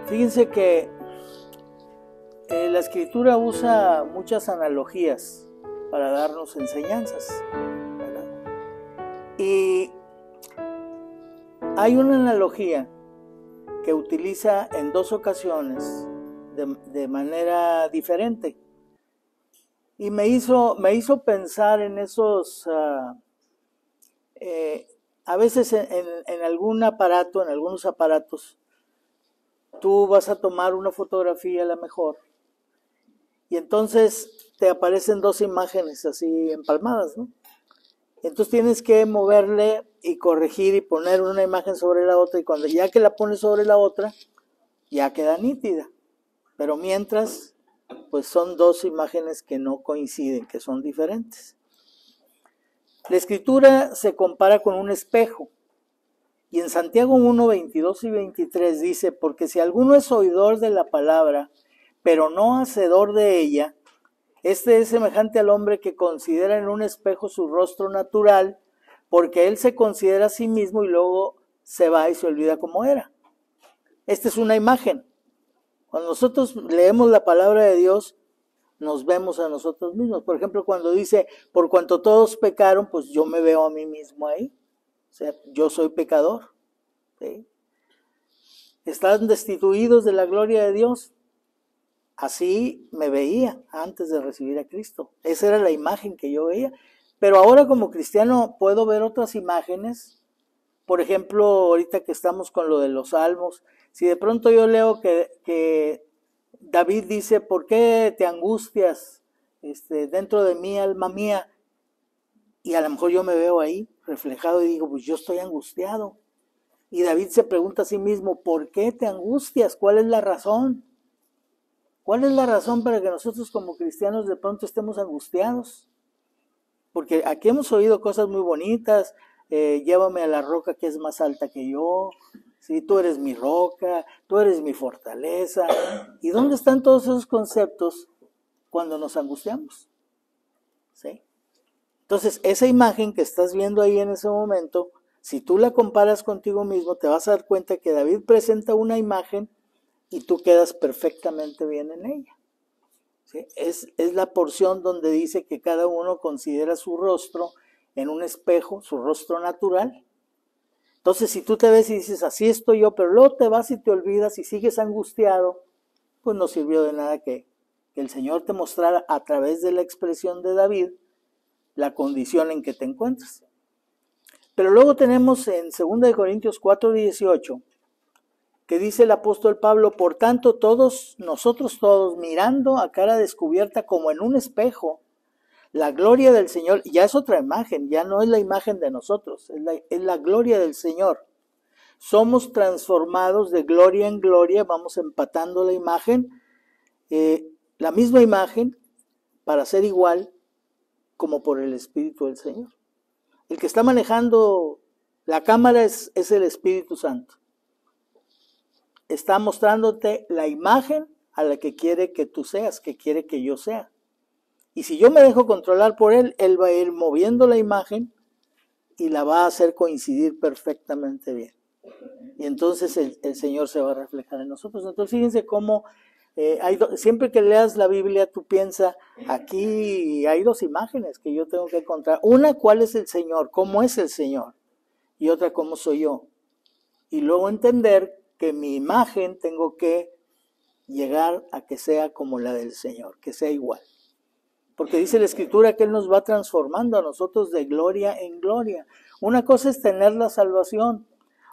Fíjense que la escritura usa muchas analogías para darnos enseñanzas, ¿verdad? Y hay una analogía que utiliza en dos ocasiones de manera diferente. Y me hizo pensar en esos, a veces en algún aparato, en algunos aparatos, tú vas a tomar una fotografía a la mejor y entonces te aparecen dos imágenes así empalmadas, ¿no? Entonces tienes que moverle y corregir y poner una imagen sobre la otra, y cuando ya que la pones sobre la otra, ya queda nítida. Pero mientras, pues son dos imágenes que no coinciden, que son diferentes. La escritura se compara con un espejo. Y en Santiago 1, 22 y 23 dice: porque si alguno es oidor de la palabra, pero no hacedor de ella, este es semejante al hombre que considera en un espejo su rostro natural, porque él se considera a sí mismo y luego se va y se olvida cómo era. Esta es una imagen. Cuando nosotros leemos la palabra de Dios, nos vemos a nosotros mismos. Por ejemplo, cuando dice, por cuanto todos pecaron, pues yo me veo a mí mismo ahí. O sea, yo soy pecador. ¿Sí? Están destituidos de la gloria de Dios. Así me veía antes de recibir a Cristo. Esa era la imagen que yo veía. Pero ahora como cristiano puedo ver otras imágenes. Por ejemplo, ahorita que estamos con lo de los salmos, si de pronto yo leo que David dice: ¿por qué te angustias dentro de mí, alma mía? Y a lo mejor yo me veo ahí reflejado y digo, pues yo estoy angustiado. Y David se pregunta a sí mismo, ¿por qué te angustias? ¿Cuál es la razón? ¿Cuál es la razón para que nosotros como cristianos de pronto estemos angustiados? Porque aquí hemos oído cosas muy bonitas. Llévame a la roca que es más alta que yo. ¿Sí? Tú eres mi roca, tú eres mi fortaleza. ¿Y dónde están todos esos conceptos cuando nos angustiamos? ¿Sí? Entonces, esa imagen que estás viendo ahí en ese momento, si tú la comparas contigo mismo, te vas a dar cuenta que David presenta una imagen y tú quedas perfectamente bien en ella. ¿Sí? Es la porción donde dice que cada uno considera su rostro en un espejo, su rostro natural. Entonces, si tú te ves y dices, así estoy yo, pero luego te vas y te olvidas y sigues angustiado, pues no sirvió de nada que el Señor te mostrara a través de la expresión de David la condición en que te encuentras. Pero luego tenemos en 2 Corintios 4:18, que dice el apóstol Pablo: por tanto, nosotros todos, mirando a cara descubierta como en un espejo, la gloria del Señor, ya es otra imagen, ya no es la imagen de nosotros, es la gloria del Señor. Somos transformados de gloria en gloria, vamos empatando la imagen, la misma imagen, para ser igual, como por el Espíritu del Señor. El que está manejando la cámara es el Espíritu Santo. Está mostrándote la imagen a la que quiere que tú seas, que quiere que yo sea. Y si yo me dejo controlar por él, él va a ir moviendo la imagen y la va a hacer coincidir perfectamente bien. Y entonces el Señor se va a reflejar en nosotros. Entonces fíjense cómo siempre que leas la Biblia tú piensas, aquí hay dos imágenes que yo tengo que encontrar. Una, ¿cuál es el Señor? ¿Cómo es el Señor? Y otra, ¿cómo soy yo? Y luego entender que mi imagen tengo que llegar a que sea como la del Señor, que sea igual. Porque dice la Escritura que Él nos va transformando a nosotros de gloria en gloria. Una cosa es tener la salvación,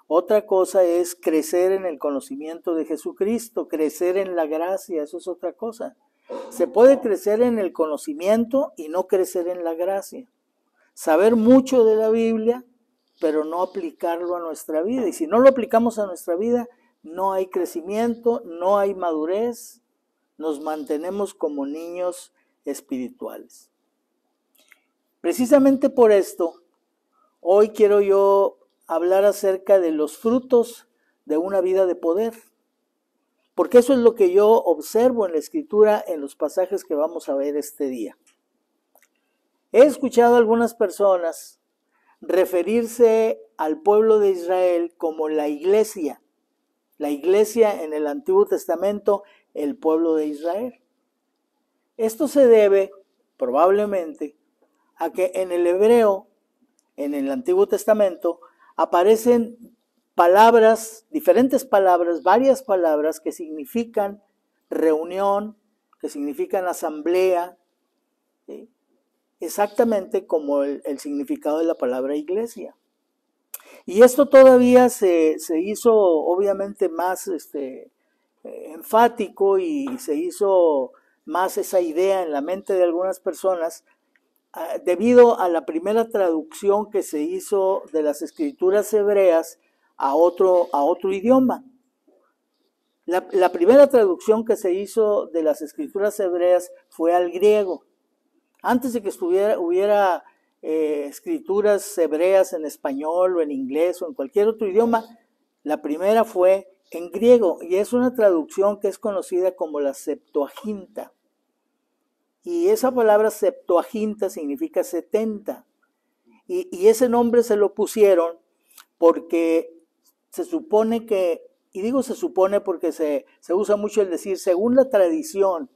otra cosa es crecer en el conocimiento de Jesucristo, crecer en la gracia, eso es otra cosa. Se puede crecer en el conocimiento y no crecer en la gracia. Saber mucho de la Biblia, pero no aplicarlo a nuestra vida. Y si no lo aplicamos a nuestra vida, no hay crecimiento, no hay madurez, nos mantenemos como niños espirituales. Precisamente por esto, hoy quiero yo hablar acerca de los frutos de una vida de poder, porque eso es lo que yo observo en la Escritura en los pasajes que vamos a ver este día. He escuchado a algunas personas referirse al pueblo de Israel como la iglesia, La iglesia en el Antiguo Testamento, el pueblo de Israel. Esto se debe probablemente a que en el hebreo, en el Antiguo Testamento, aparecen palabras, diferentes palabras, varias palabras que significan reunión, que significan asamblea, ¿sí? Exactamente como el significado de la palabra iglesia. Y esto todavía se hizo obviamente más enfático y se hizo más esa idea en la mente de algunas personas debido a la primera traducción que se hizo de las escrituras hebreas a otro idioma. La primera traducción que se hizo de las escrituras hebreas fue al griego. Antes de que hubiera escrituras hebreas en español o en inglés o en cualquier otro idioma, la primera fue en griego y es una traducción que es conocida como la Septuaginta. Y esa palabra Septuaginta significa 70. Y ese nombre se lo pusieron porque se supone que, y digo se supone porque se usa mucho el decir, según la tradición,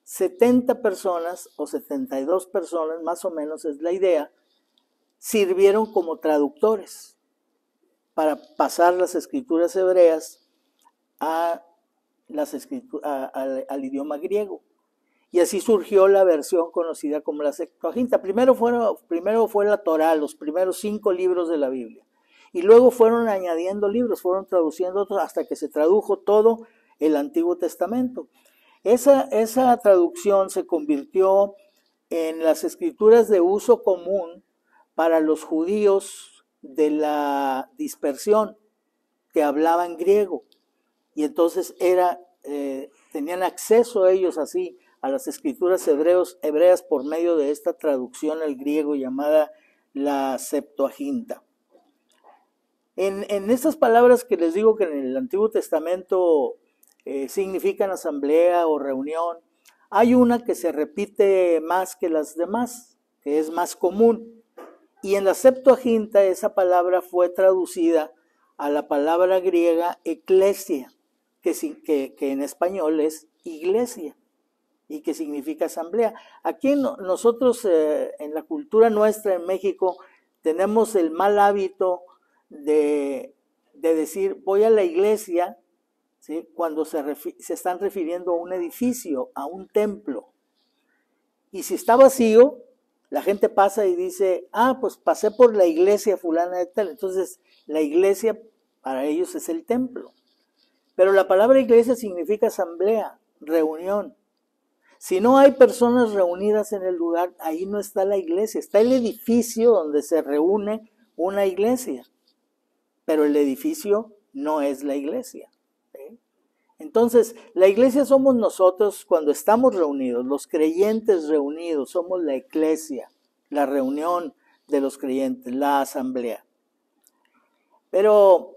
70 personas o 72 personas, más o menos es la idea, sirvieron como traductores para pasar las escrituras hebreas al idioma griego. Y así surgió la versión conocida como la Septuaginta. Primero fue la Torá, los primeros 5 libros de la Biblia. Y luego fueron añadiendo libros, fueron traduciendo otros hasta que se tradujo todo el Antiguo Testamento. Esa traducción se convirtió en las escrituras de uso común para los judíos de la dispersión que hablaban griego. Y entonces tenían acceso ellos así a las escrituras hebreas por medio de esta traducción al griego llamada la Septuaginta. En estas palabras que les digo que en el Antiguo Testamento significan asamblea o reunión, hay una que se repite más que las demás, que es más común. Y en la Septuaginta esa palabra fue traducida a la palabra griega eclesia, que en español es iglesia y que significa asamblea. Aquí nosotros en la cultura nuestra en México tenemos el mal hábito de decir voy a la iglesia, ¿sí? Cuando se están refiriendo a un edificio, a un templo. Y si está vacío, la gente pasa y dice, pues pasé por la iglesia fulana de tal. Entonces la iglesia para ellos es el templo. Pero la palabra iglesia significa asamblea, reunión. Si no hay personas reunidas en el lugar, ahí no está la iglesia. Está el edificio donde se reúne una iglesia. Pero el edificio no es la iglesia. ¿Sí? Entonces, la iglesia somos nosotros cuando estamos reunidos, los creyentes reunidos, somos la eclesia, la reunión de los creyentes, la asamblea. Pero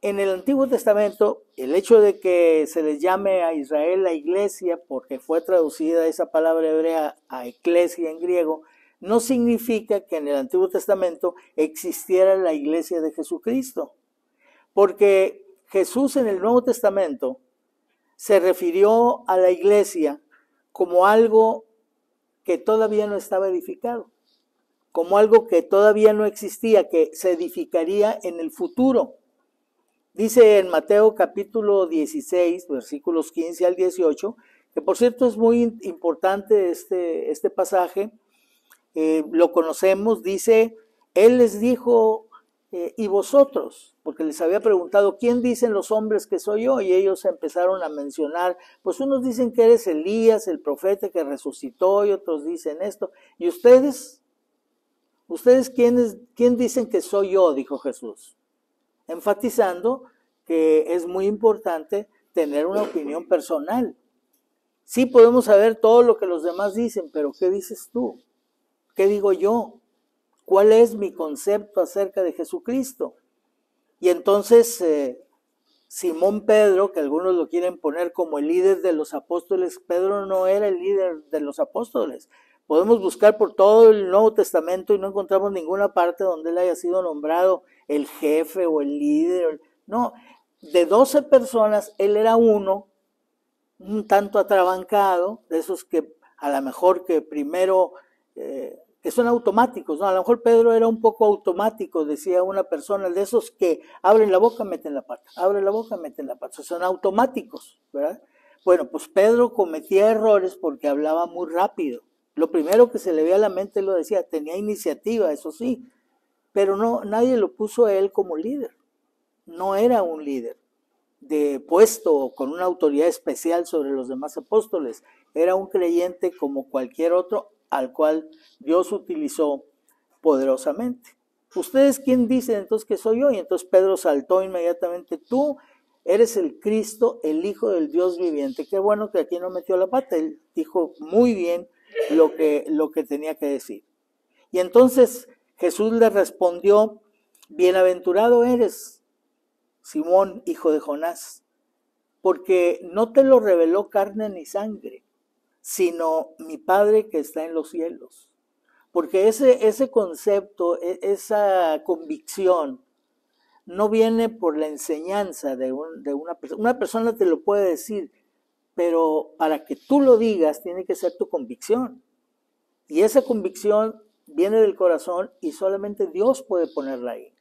en el Antiguo Testamento, el hecho de que se les llame a Israel la iglesia, porque fue traducida esa palabra hebrea a eclesia en griego, no significa que en el Antiguo Testamento existiera la iglesia de Jesucristo. Porque Jesús en el Nuevo Testamento se refirió a la iglesia como algo que todavía no estaba edificado, como algo que todavía no existía, que se edificaría en el futuro. Dice en Mateo capítulo 16, versículos 15 al 18, que por cierto es muy importante este pasaje, lo conocemos, dice, Él les dijo, ¿y vosotros? Porque les había preguntado, ¿quién dicen los hombres que soy yo? Y ellos empezaron a mencionar, pues unos dicen que eres Elías, el profeta que resucitó, y otros dicen esto. ¿Y ustedes? ¿Ustedes quién dicen que soy yo? Dijo Jesús. Enfatizando que es muy importante tener una opinión personal. Sí podemos saber todo lo que los demás dicen, pero ¿qué dices tú? ¿Qué digo yo? ¿Cuál es mi concepto acerca de Jesucristo? Y entonces Simón Pedro, que algunos lo quieren poner como el líder de los apóstoles, Pedro no era el líder de los apóstoles. Podemos buscar por todo el Nuevo Testamento y no encontramos ninguna parte donde él haya sido nombrado el jefe o el líder. No, de 12 personas, él era uno, un tanto atrabancado, de esos que a lo mejor que primero, que son automáticos, ¿no? A lo mejor Pedro era un poco automático, decía una persona, de esos que abren la boca, meten la pata, abren la boca, meten la pata, o sea, son automáticos, ¿verdad? Bueno, pues Pedro cometía errores porque hablaba muy rápido. Lo primero que se le veía a la mente lo decía, tenía iniciativa, eso sí, pero no, nadie lo puso a él como líder. No era un líder de puesto con una autoridad especial sobre los demás apóstoles. Era un creyente como cualquier otro al cual Dios utilizó poderosamente. ¿Ustedes quién dicen entonces que soy yo? Y entonces Pedro saltó inmediatamente, tú eres el Cristo, el Hijo del Dios viviente. Qué bueno que aquí no metió la pata, él dijo muy bien lo que tenía que decir. Y entonces Jesús le respondió, bienaventurado eres, Simón, hijo de Jonás, porque no te lo reveló carne ni sangre, sino mi Padre que está en los cielos. Porque ese concepto, esa convicción, no viene por la enseñanza de una persona. Una persona te lo puede decir, pero para que tú lo digas tiene que ser tu convicción. Y esa convicción viene del corazón y solamente Dios puede ponerla ahí.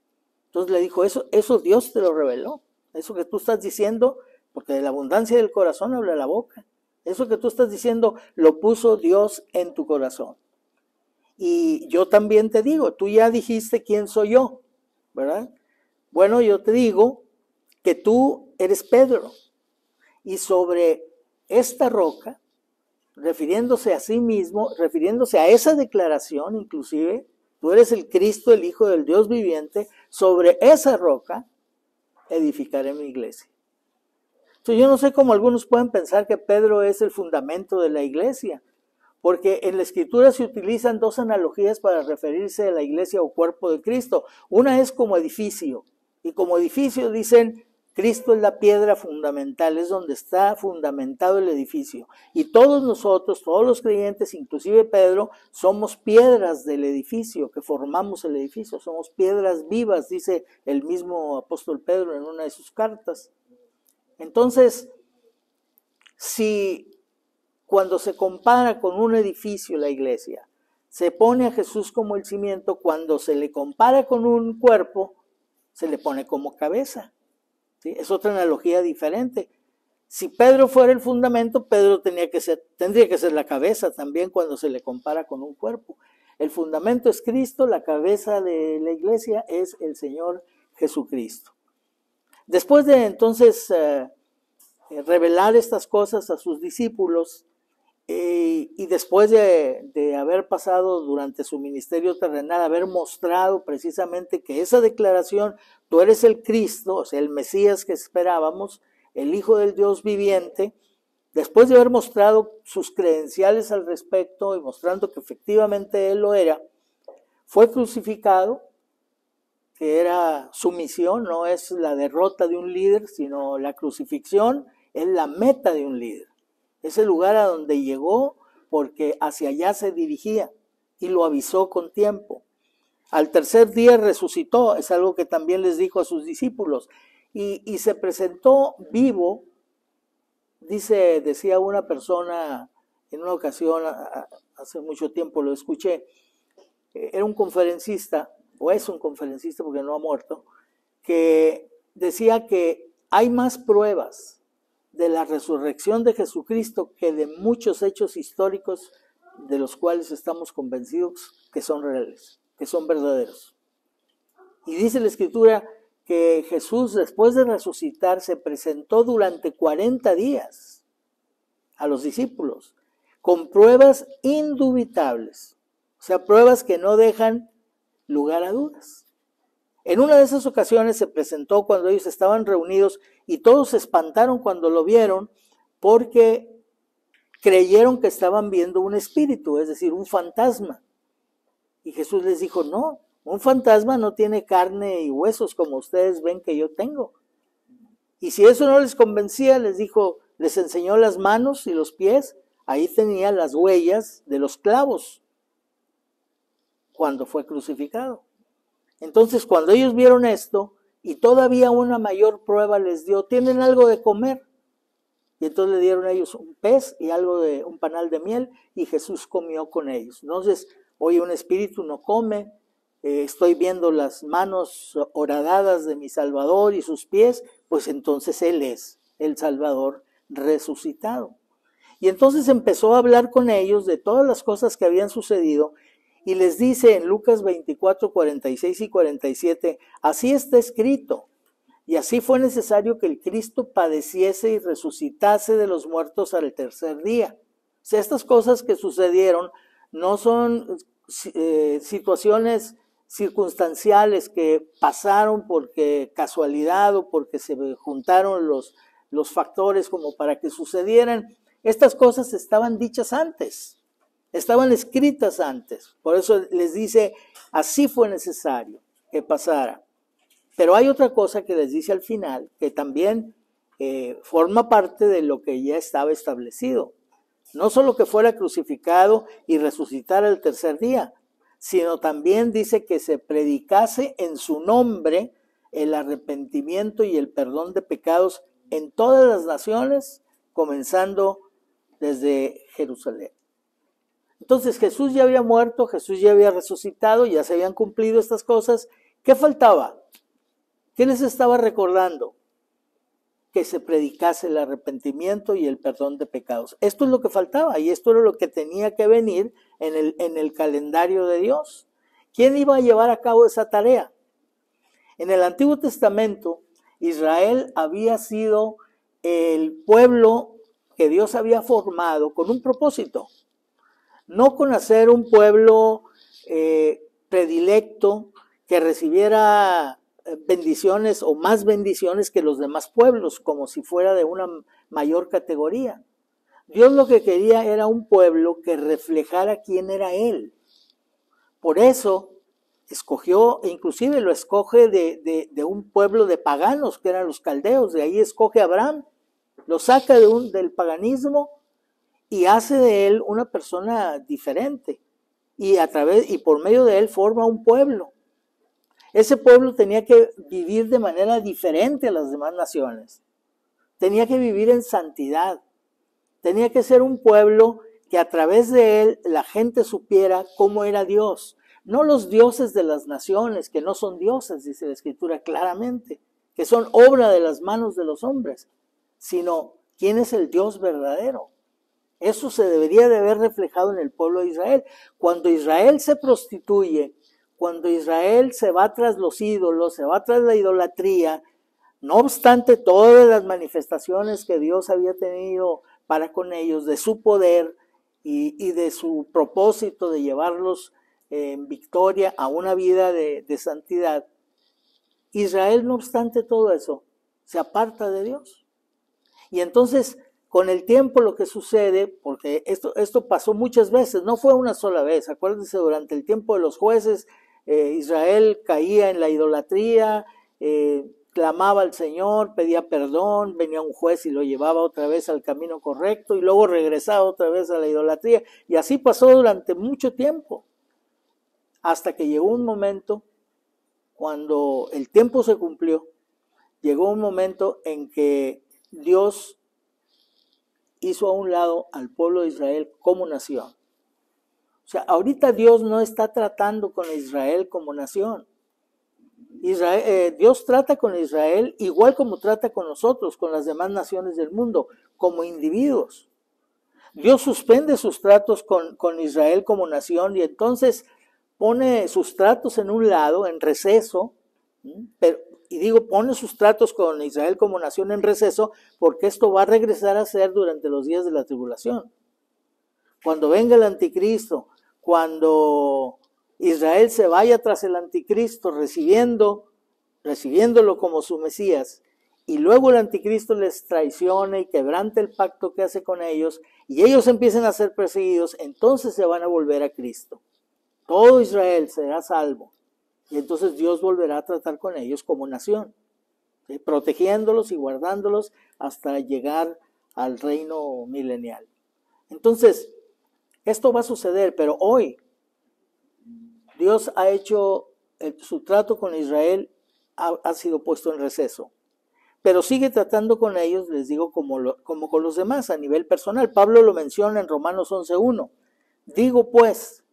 Entonces le dijo, eso Dios te lo reveló. Eso que tú estás diciendo, porque de la abundancia del corazón habla la boca. Eso que tú estás diciendo lo puso Dios en tu corazón. Y yo también te digo, tú ya dijiste quién soy yo, ¿verdad? Bueno, yo te digo que tú eres Pedro. Y sobre esta roca, refiriéndose a sí mismo, refiriéndose a esa declaración inclusive, tú eres el Cristo, el Hijo del Dios viviente, sobre esa roca edificaré mi iglesia. Entonces yo no sé cómo algunos pueden pensar que Pedro es el fundamento de la iglesia, porque en la Escritura se utilizan dos analogías para referirse a la iglesia o cuerpo de Cristo. Una es como edificio, y como edificio dicen, Cristo es la piedra fundamental, es donde está fundamentado el edificio. Y todos nosotros, todos los creyentes, inclusive Pedro, somos piedras del edificio, que formamos el edificio, somos piedras vivas, dice el mismo apóstol Pedro en una de sus cartas. Entonces, si cuando se compara con un edificio la iglesia, se pone a Jesús como el cimiento, cuando se le compara con un cuerpo, se le pone como cabeza. ¿Sí? Es otra analogía diferente. Si Pedro fuera el fundamento, Pedro tendría que ser la cabeza también cuando se le compara con un cuerpo. El fundamento es Cristo, la cabeza de la iglesia es el Señor Jesucristo. Después de entonces revelar estas cosas a sus discípulos, y después de haber pasado durante su ministerio terrenal, haber mostrado precisamente que esa declaración, tú eres el Cristo, o sea, el Mesías que esperábamos, el Hijo del Dios viviente, después de haber mostrado sus credenciales al respecto y mostrando que efectivamente Él lo era, fue crucificado, que era su misión, no es la derrota de un líder, sino la crucifixión es la meta de un líder. Es el lugar a donde llegó porque hacia allá se dirigía y lo avisó con tiempo. Al tercer día resucitó, es algo que también les dijo a sus discípulos, y se presentó vivo. Decía una persona en una ocasión, hace mucho tiempo lo escuché, era un conferencista, o es un conferencista porque no ha muerto, que decía que hay más pruebas de la resurrección de Jesucristo que de muchos hechos históricos de los cuales estamos convencidos que son reales, que son verdaderos. Y dice la Escritura que Jesús, después de resucitar, se presentó durante 40 días a los discípulos con pruebas indubitables, o sea, pruebas que no dejan lugar a dudas. En una de esas ocasiones se presentó cuando ellos estaban reunidos y todos se espantaron cuando lo vieron porque creyeron que estaban viendo un espíritu, es decir, un fantasma. Y Jesús les dijo, no, un fantasma no tiene carne y huesos como ustedes ven que yo tengo. Y si eso no les convencía, les dijo, les enseñó las manos y los pies, ahí tenía las huellas de los clavos cuando fue crucificado. Entonces, cuando ellos vieron esto y todavía una mayor prueba les dio, ¿tienen algo de comer? Y entonces le dieron a ellos un pez y algo de un panal de miel, y Jesús comió con ellos. Entonces, oye, un espíritu no come, estoy viendo las manos horadadas de mi Salvador y sus pies, pues entonces Él es el Salvador resucitado. Y entonces empezó a hablar con ellos de todas las cosas que habían sucedido, y les dice en Lucas 24, 46 y 47, así está escrito, y así fue necesario que el Cristo padeciese y resucitase de los muertos al tercer día. O sea, estas cosas que sucedieron no son situaciones circunstanciales que pasaron porque casualidad o porque se juntaron los factores como para que sucedieran. Estas cosas estaban dichas antes, estaban escritas antes. Por eso les dice, así fue necesario que pasara. Pero hay otra cosa que les dice al final, que también forma parte de lo que ya estaba establecido. No solo que fuera crucificado y resucitara el tercer día, sino también dice que se predicase en su nombre el arrepentimiento y el perdón de pecados en todas las naciones, comenzando desde Jerusalén. Entonces Jesús ya había muerto, Jesús ya había resucitado, ya se habían cumplido estas cosas. ¿Qué faltaba? ¿Qué les estaba recordando? Que se predicase el arrepentimiento y el perdón de pecados. Esto es lo que faltaba y esto era lo que tenía que venir en el calendario de Dios. ¿Quién iba a llevar a cabo esa tarea? En el Antiguo Testamento, Israel había sido el pueblo que Dios había formado con un propósito. No con hacer un pueblo predilecto que recibiera bendiciones o más bendiciones que los demás pueblos, como si fuera de una mayor categoría. Dios lo que quería era un pueblo que reflejara quién era Él. Por eso escogió, inclusive lo escoge de un pueblo de paganos, que eran los caldeos. De ahí escoge a Abraham, lo saca del paganismo y hace de él una persona diferente. Y por medio de él forma un pueblo. Ese pueblo tenía que vivir de manera diferente a las demás naciones. Tenía que vivir en santidad. Tenía que ser un pueblo que a través de él la gente supiera cómo era Dios. No los dioses de las naciones, que no son dioses, dice la Escritura claramente, que son obra de las manos de los hombres, sino quién es el Dios verdadero. Eso se debería de haber reflejado en el pueblo de Israel. Cuando Israel se prostituye, cuando Israel se va tras los ídolos, se va tras la idolatría, no obstante todas las manifestaciones que Dios había tenido para con ellos, de su poder y de su propósito de llevarlos en victoria a una vida de santidad, Israel, no obstante todo eso, se aparta de Dios. Y entonces, con el tiempo lo que sucede, porque esto pasó muchas veces, no fue una sola vez. Acuérdense, durante el tiempo de los jueces, Israel caía en la idolatría, clamaba al Señor, pedía perdón, venía un juez y lo llevaba otra vez al camino correcto y luego regresaba otra vez a la idolatría. Y así pasó durante mucho tiempo, hasta que llegó un momento, cuando el tiempo se cumplió, llegó un momento en que Dios hizo a un lado al pueblo de Israel como nación. O sea, ahorita Dios no está tratando con Israel como nación. Dios trata con Israel igual como trata con nosotros, con las demás naciones del mundo, como individuos. Dios suspende sus tratos con Israel como nación y entonces pone sus tratos en un lado, en receso, pone sus tratos con Israel como nación en receso, porque esto va a regresar a ser durante los días de la tribulación. Cuando venga el anticristo, cuando Israel se vaya tras el anticristo recibiéndolo como su Mesías, y luego el anticristo les traicione y quebrante el pacto que hace con ellos, y ellos empiecen a ser perseguidos, entonces se van a volver a Cristo. Todo Israel será salvo. Y entonces Dios volverá a tratar con ellos como nación, ¿sí? Protegiéndolos y guardándolos hasta llegar al reino milenial. Entonces, esto va a suceder, pero hoy Dios ha hecho su trato con Israel ha sido puesto en receso. Pero sigue tratando con ellos, les digo, como con los demás a nivel personal. Pablo lo menciona en Romanos 11:1. Digo pues,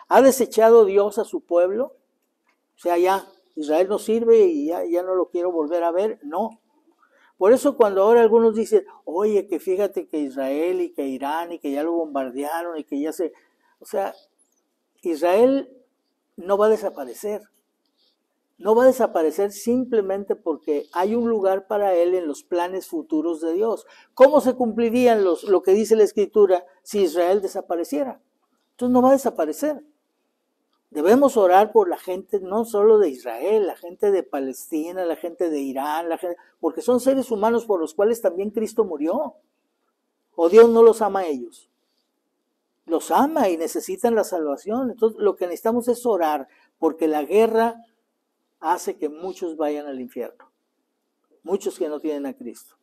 ¿ha desechado Dios a su pueblo? O sea, ya Israel no sirve y ya no lo quiero volver a ver. No. Por eso cuando ahora algunos dicen, oye, que fíjate que Israel y que Irán y que ya lo bombardearon y que ya se... O sea, Israel no va a desaparecer. No va a desaparecer simplemente porque hay un lugar para él en los planes futuros de Dios. ¿Cómo se cumplirían lo que dice la Escritura si Israel desapareciera? Entonces no va a desaparecer. Debemos orar por la gente no solo de Israel, la gente de Palestina, la gente de Irán, porque son seres humanos por los cuales también Cristo murió. ¿O Dios no los ama a ellos? Los ama y necesitan la salvación. Entonces lo que necesitamos es orar, porque la guerra hace que muchos vayan al infierno. Muchos que no tienen a Cristo.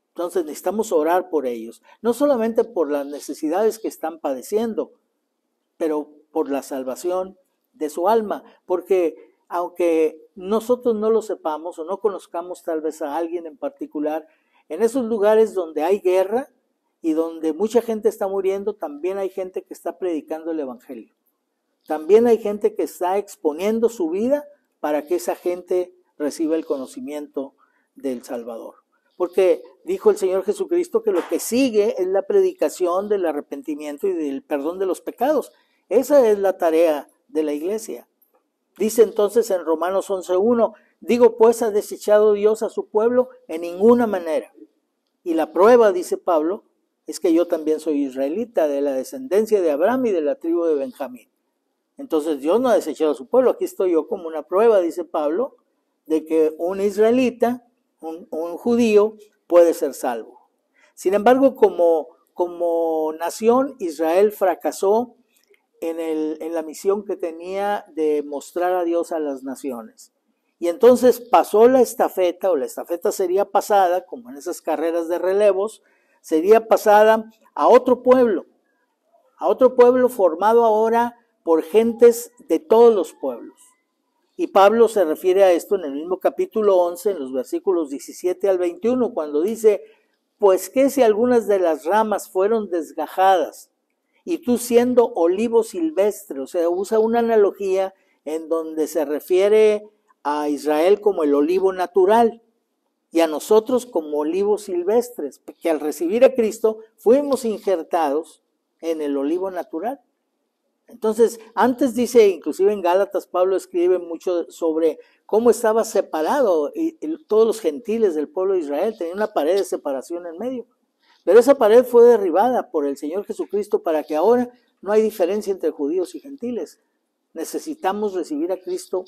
Entonces necesitamos orar por ellos. No solamente por las necesidades que están padeciendo, pero por la salvación de su alma. Porque aunque nosotros no lo sepamos o no conozcamos tal vez a alguien en particular, en esos lugares donde hay guerra y donde mucha gente está muriendo, también hay gente que está predicando el evangelio. También hay gente que está exponiendo su vida para que esa gente reciba el conocimiento del Salvador. Porque dijo el Señor Jesucristo que lo que sigue es la predicación del arrepentimiento y del perdón de los pecados. Esa es la tarea de la iglesia. Dice entonces en Romanos 11:1, digo pues, ¿ha desechado Dios a su pueblo? En ninguna manera. Y la prueba, dice Pablo, es que yo también soy israelita, de la descendencia de Abraham y de la tribu de Benjamín. Entonces Dios no ha desechado a su pueblo. Aquí estoy yo como una prueba, dice Pablo, de que un israelita, un judío, puede ser salvo. Sin embargo, como nación, Israel fracasó en la misión que tenía de mostrar a Dios a las naciones. Y entonces pasó la estafeta, o la estafeta sería pasada, como en esas carreras de relevos, sería pasada a otro pueblo formado ahora por gentes de todos los pueblos. Y Pablo se refiere a esto en el mismo capítulo 11, en los versículos 17 al 21, cuando dice, pues que si algunas de las ramas fueron desgajadas, y tú siendo olivo silvestre, o sea, usa una analogía en donde se refiere a Israel como el olivo natural, y a nosotros como olivos silvestres, que al recibir a Cristo fuimos injertados en el olivo natural. Entonces, antes dice, inclusive en Gálatas, Pablo escribe mucho sobre cómo estaba separado y todos los gentiles del pueblo de Israel, tenían una pared de separación en medio. Pero esa pared fue derribada por el Señor Jesucristo para que ahora no hay diferencia entre judíos y gentiles. Necesitamos recibir a Cristo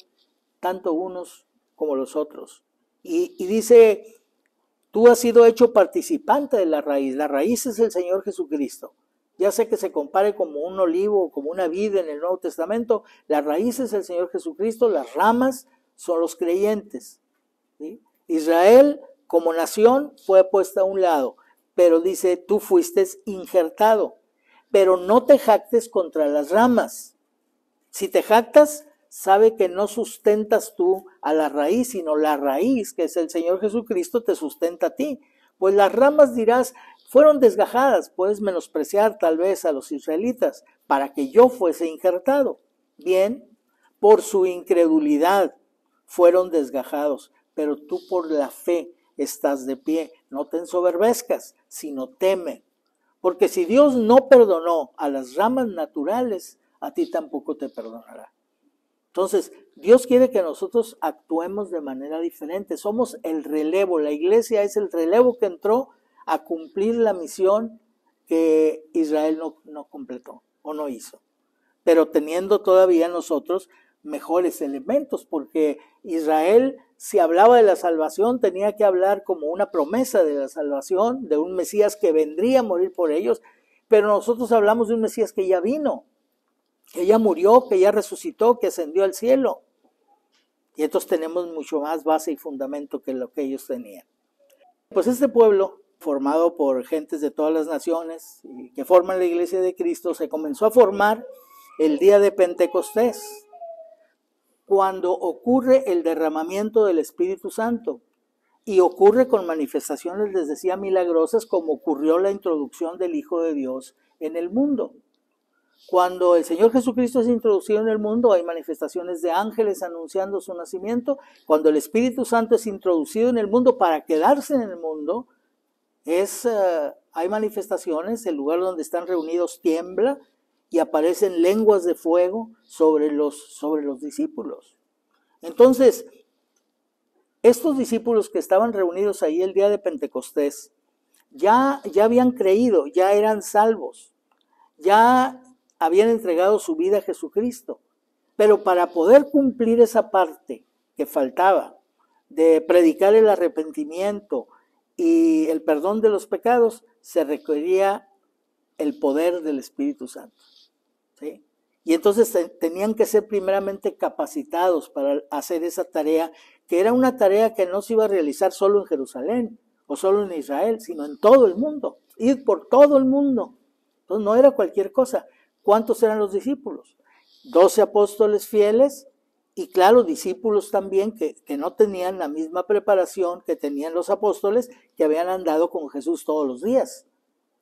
tanto unos como los otros. Y dice, tú has sido hecho participante de la raíz. La raíz es el Señor Jesucristo. Ya sé que se compare como un olivo o como una vid en el Nuevo Testamento, la raíz es el Señor Jesucristo, las ramas son los creyentes. ¿Sí? Israel como nación fue puesta a un lado, pero dice, tú fuiste injertado, pero no te jactes contra las ramas. Si te jactas, sabe que no sustentas tú a la raíz, sino la raíz, que es el Señor Jesucristo, te sustenta a ti. Pues las ramas dirás, fueron desgajadas, puedes menospreciar tal vez a los israelitas para que yo fuese injertado. Bien, por su incredulidad fueron desgajados, pero tú por la fe estás de pie. No te ensoberbezcas, sino teme. Porque si Dios no perdonó a las ramas naturales, a ti tampoco te perdonará. Entonces, Dios quiere que nosotros actuemos de manera diferente. Somos el relevo, la iglesia es el relevo que entró a cumplir la misión que Israel no completó o no hizo. Pero teniendo todavía nosotros mejores elementos, porque Israel, si hablaba de la salvación, tenía que hablar como una promesa de la salvación, de un Mesías que vendría a morir por ellos, pero nosotros hablamos de un Mesías que ya vino, que ya murió, que ya resucitó, que ascendió al cielo. Y entonces tenemos mucho más base y fundamento que lo que ellos tenían. Pues este pueblo, formado por gentes de todas las naciones y que forman la iglesia de Cristo, se comenzó a formar el día de Pentecostés. cuando ocurre el derramamiento del Espíritu Santo. Y ocurre con manifestaciones, les decía, milagrosas, como ocurrió la introducción del Hijo de Dios en el mundo. Cuando el Señor Jesucristo es introducido en el mundo, hay manifestaciones de ángeles anunciando su nacimiento. Cuando el Espíritu Santo es introducido en el mundo para quedarse en el mundo, hay manifestaciones, el lugar donde están reunidos tiembla y aparecen lenguas de fuego sobre los discípulos. Entonces, estos discípulos que estaban reunidos ahí el día de Pentecostés, ya habían creído, ya eran salvos, ya habían entregado su vida a Jesucristo. Pero para poder cumplir esa parte que faltaba, de predicar el arrepentimiento y el perdón de los pecados, se requería el poder del Espíritu Santo, ¿sí? Y entonces tenían que ser primeramente capacitados para hacer esa tarea, que era una tarea que no se iba a realizar solo en Jerusalén o solo en Israel, sino en todo el mundo, ir por todo el mundo. Entonces no era cualquier cosa. ¿Cuántos eran los discípulos? 12 apóstoles fieles y claro, discípulos también que no tenían la misma preparación que tenían los apóstoles que habían andado con Jesús todos los días.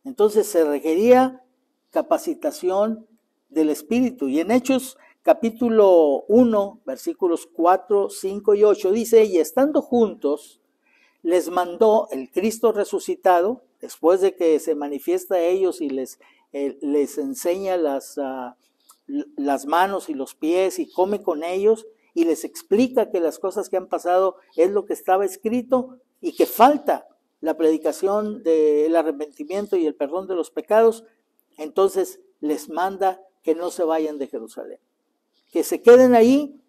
Entonces se requería capacitación del Espíritu. Y en Hechos capítulo 1, versículos 4, 5 y 8 dice, y estando juntos, les mandó el Cristo resucitado, después de que se manifiesta a ellos y les enseña las manos y los pies y come con ellos y les explica que las cosas que han pasado es lo que estaba escrito y que falta la predicación del arrepentimiento y el perdón de los pecados. Entonces les manda que no se vayan de Jerusalén, que se queden ahí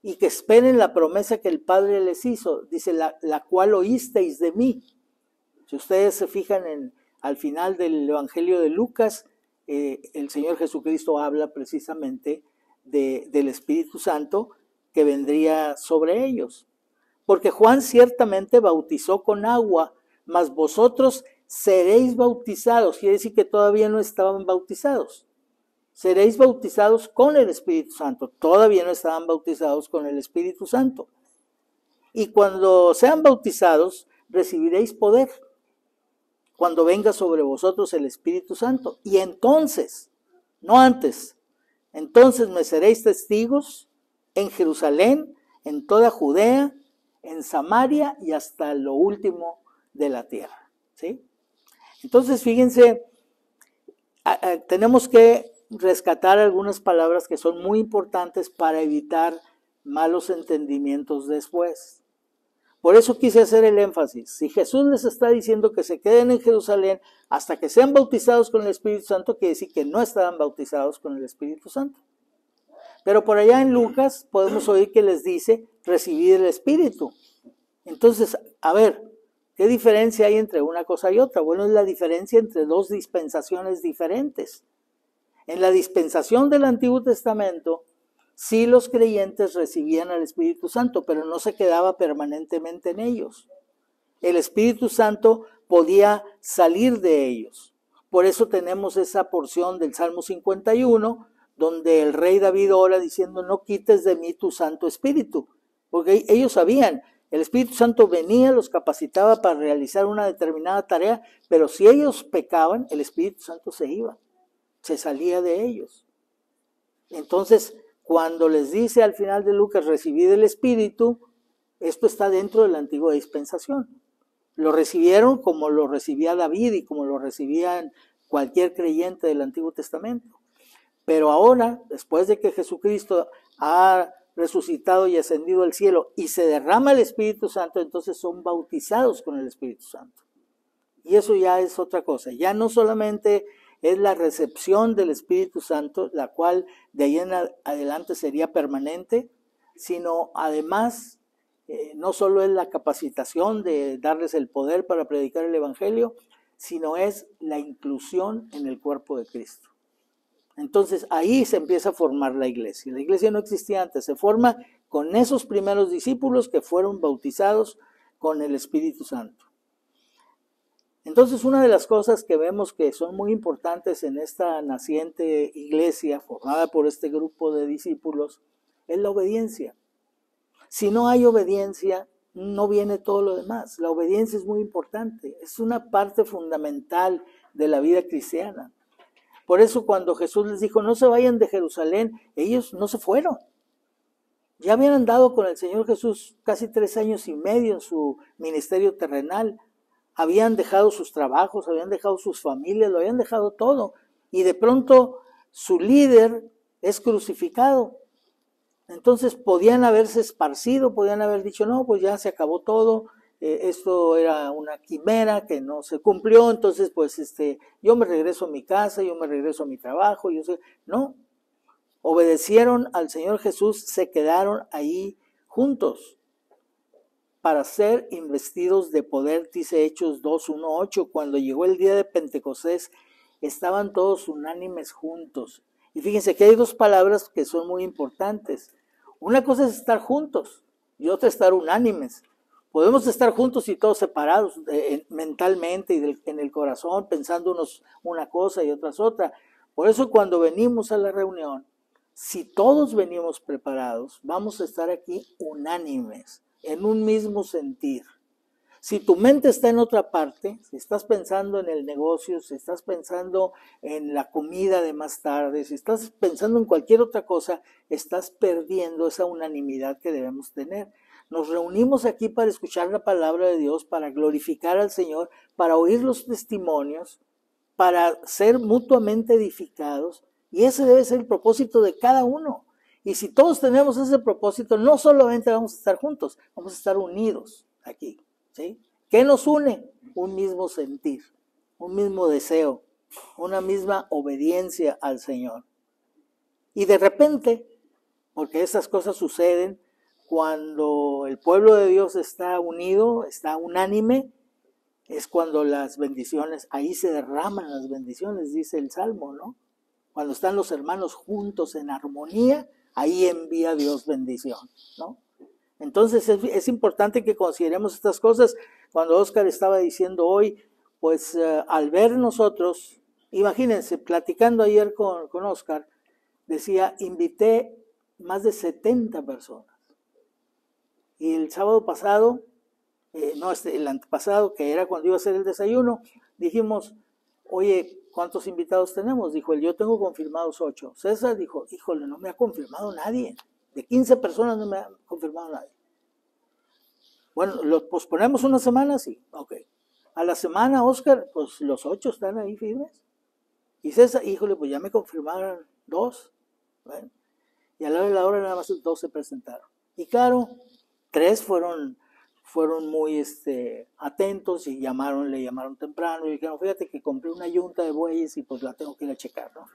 y que esperen la promesa que el Padre les hizo. Dice, la cual oísteis de mí. Si ustedes se fijan al final del Evangelio de Lucas, el Señor Jesucristo habla precisamente del Espíritu Santo que vendría sobre ellos. Porque Juan ciertamente bautizó con agua, mas vosotros seréis bautizados. Quiere decir que todavía no estaban bautizados. Seréis bautizados con el Espíritu Santo. Todavía no estaban bautizados con el Espíritu Santo. Y cuando sean bautizados, recibiréis poder, cuando venga sobre vosotros el Espíritu Santo. Y entonces, no antes, entonces me seréis testigos en Jerusalén, en toda Judea, en Samaria y hasta lo último de la tierra, ¿sí? Entonces, fíjense, tenemos que rescatar algunas palabras que son muy importantes para evitar malos entendimientos después. Por eso quise hacer el énfasis. Si Jesús les está diciendo que se queden en Jerusalén hasta que sean bautizados con el Espíritu Santo, quiere decir que no estaban bautizados con el Espíritu Santo. Pero por allá en Lucas podemos oír que les dice recibir el Espíritu. Entonces, a ver, ¿qué diferencia hay entre una cosa y otra? Bueno, es la diferencia entre dos dispensaciones diferentes. En la dispensación del Antiguo Testamento, sí los creyentes recibían al Espíritu Santo, pero no se quedaba permanentemente en ellos. El Espíritu Santo podía salir de ellos. Por eso tenemos esa porción del Salmo 51, donde el rey David ora diciendo, no quites de mí tu Santo Espíritu. Porque ellos sabían, el Espíritu Santo venía, los capacitaba para realizar una determinada tarea, pero si ellos pecaban, el Espíritu Santo se iba, se salía de ellos. Entonces, cuando les dice al final de Lucas, recibid el Espíritu, esto está dentro de la antigua dispensación. Lo recibieron como lo recibía David y como lo recibía cualquier creyente del Antiguo Testamento. Pero ahora, después de que Jesucristo ha resucitado y ascendido al cielo y se derrama el Espíritu Santo, entonces son bautizados con el Espíritu Santo. Y eso ya es otra cosa. Ya no solamente es la recepción del Espíritu Santo, la cual de ahí en adelante sería permanente, sino además no solo es la capacitación de darles el poder para predicar el Evangelio, sino es la inclusión en el cuerpo de Cristo. Entonces ahí se empieza a formar la iglesia. La iglesia no existía antes, se forma con esos primeros discípulos que fueron bautizados con el Espíritu Santo. Entonces una de las cosas que vemos que son muy importantes en esta naciente iglesia formada por este grupo de discípulos es la obediencia. Si no hay obediencia, no viene todo lo demás. La obediencia es muy importante, es una parte fundamental de la vida cristiana. Por eso cuando Jesús les dijo, no se vayan de Jerusalén, ellos no se fueron. Ya habían andado con el Señor Jesús casi 3 años y medio en su ministerio terrenal. Habían dejado sus trabajos, habían dejado sus familias, lo habían dejado todo. Y de pronto su líder es crucificado. Entonces podían haberse esparcido, podían haber dicho, no, pues ya se acabó todo, esto era una quimera que no se cumplió, entonces pues yo me regreso a mi casa, yo me regreso a mi trabajo, no, obedecieron al Señor Jesús, se quedaron ahí juntos para ser investidos de poder, dice Hechos 2:1-8, cuando llegó el día de Pentecostés, estaban todos unánimes juntos. Y fíjense que hay 2 palabras que son muy importantes. Una cosa es estar juntos y otra estar unánimes. Podemos estar juntos y todos separados mentalmente y en el corazón, pensando unos una cosa y otras otra. Por eso cuando venimos a la reunión, si todos venimos preparados, vamos a estar aquí unánimes, en un mismo sentir. Si tu mente está en otra parte, si estás pensando en el negocio, si estás pensando en la comida de más tarde, si estás pensando en cualquier otra cosa, estás perdiendo esa unanimidad que debemos tener. Nos reunimos aquí para escuchar la palabra de Dios, para glorificar al Señor, para oír los testimonios, para ser mutuamente edificados, y ese debe ser el propósito de cada uno. Y si todos tenemos ese propósito, no solamente vamos a estar juntos, vamos a estar unidos aquí. ¿Sí? ¿Qué nos une? Un mismo sentir, un mismo deseo, una misma obediencia al Señor. Y de repente, porque esas cosas suceden cuando el pueblo de Dios está unido, está unánime, es cuando las bendiciones, ahí se derraman las bendiciones, dice el Salmo, ¿no? Cuando están los hermanos juntos en armonía, ahí envía Dios bendición, ¿no? Entonces es importante que consideremos estas cosas. Cuando Oscar estaba diciendo hoy, pues al ver nosotros, imagínense, platicando ayer con Oscar, decía, invité más de 70 personas. Y el sábado pasado, el antepasado, que era cuando iba a hacer el desayuno, dijimos, oye, ¿cuántos invitados tenemos? Dijo él, yo tengo confirmados 8. César dijo, híjole, no me ha confirmado nadie. De 15 personas no me ha confirmado nadie. Bueno, ¿lo posponemos una semana? Sí, ok. A la semana, Oscar, pues los 8 están ahí firmes. Y César, híjole, pues ya me confirmaron 2. Bueno, y a la hora de la hora nada más 2 se presentaron. Y claro, 3 fueron muy atentos y le llamaron temprano y dijeron, fíjate que compré una yunta de bueyes y pues la tengo que ir a checar, ¿no?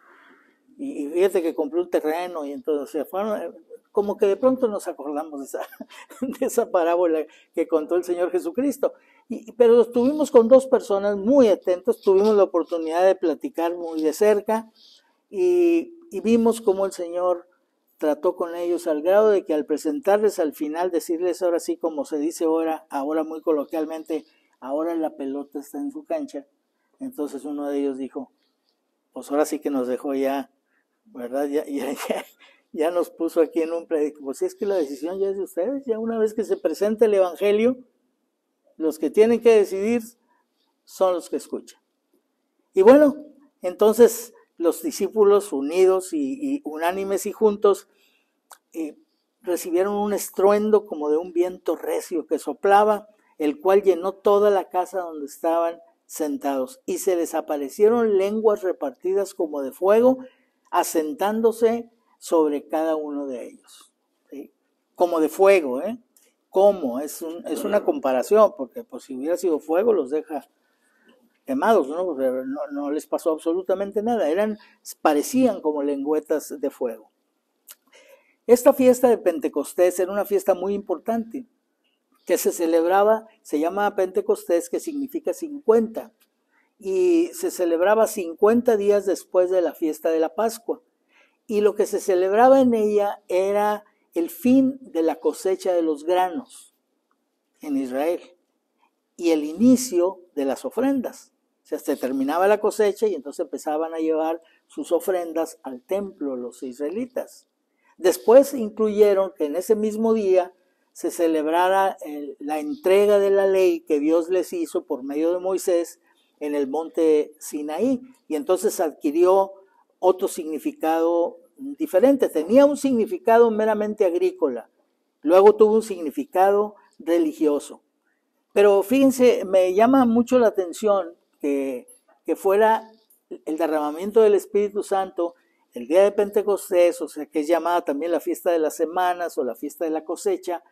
Y fíjate que compré un terreno y entonces fueron, como que de pronto nos acordamos de esa parábola que contó el Señor Jesucristo. Pero estuvimos con 2 personas muy atentos, tuvimos la oportunidad de platicar muy de cerca y vimos cómo el Señor trató con ellos al grado de que al presentarles al final, decirles ahora sí, como se dice ahora muy coloquialmente, ahora la pelota está en su cancha. Entonces uno de ellos dijo, pues ahora sí que nos dejó ya, ¿verdad? Ya nos puso aquí en un predicado. Pues es que la decisión ya es de ustedes, ya una vez que se presente el Evangelio, los que tienen que decidir son los que escuchan. Y bueno, entonces los discípulos unidos y unánimes y juntos recibieron un estruendo como de un viento recio que soplaba, el cual llenó toda la casa donde estaban sentados, y se les aparecieron lenguas repartidas como de fuego, asentándose sobre cada uno de ellos. ¿Sí? Como de fuego, ¿eh? ¿Cómo? Es una comparación, porque pues, si hubiera sido fuego los deja quemados, ¿no? No les pasó absolutamente nada, parecían como lengüetas de fuego. Esta fiesta de Pentecostés era una fiesta muy importante, que se celebraba, se llama Pentecostés, que significa 50, y se celebraba 50 días después de la fiesta de la Pascua. Y lo que se celebraba en ella era el fin de la cosecha de los granos en Israel y el inicio de las ofrendas. O sea, se terminaba la cosecha y entonces empezaban a llevar sus ofrendas al templo los israelitas. Después incluyeron que en ese mismo día se celebrara la entrega de la ley que Dios les hizo por medio de Moisés en el monte Sinaí, y entonces adquirió otro significado diferente. Tenía un significado meramente agrícola, luego tuvo un significado religioso. Pero fíjense, me llama mucho la atención que fuera el derramamiento del Espíritu Santo el día de Pentecostés, o sea que es llamada también la fiesta de las semanas o la fiesta de la cosecha,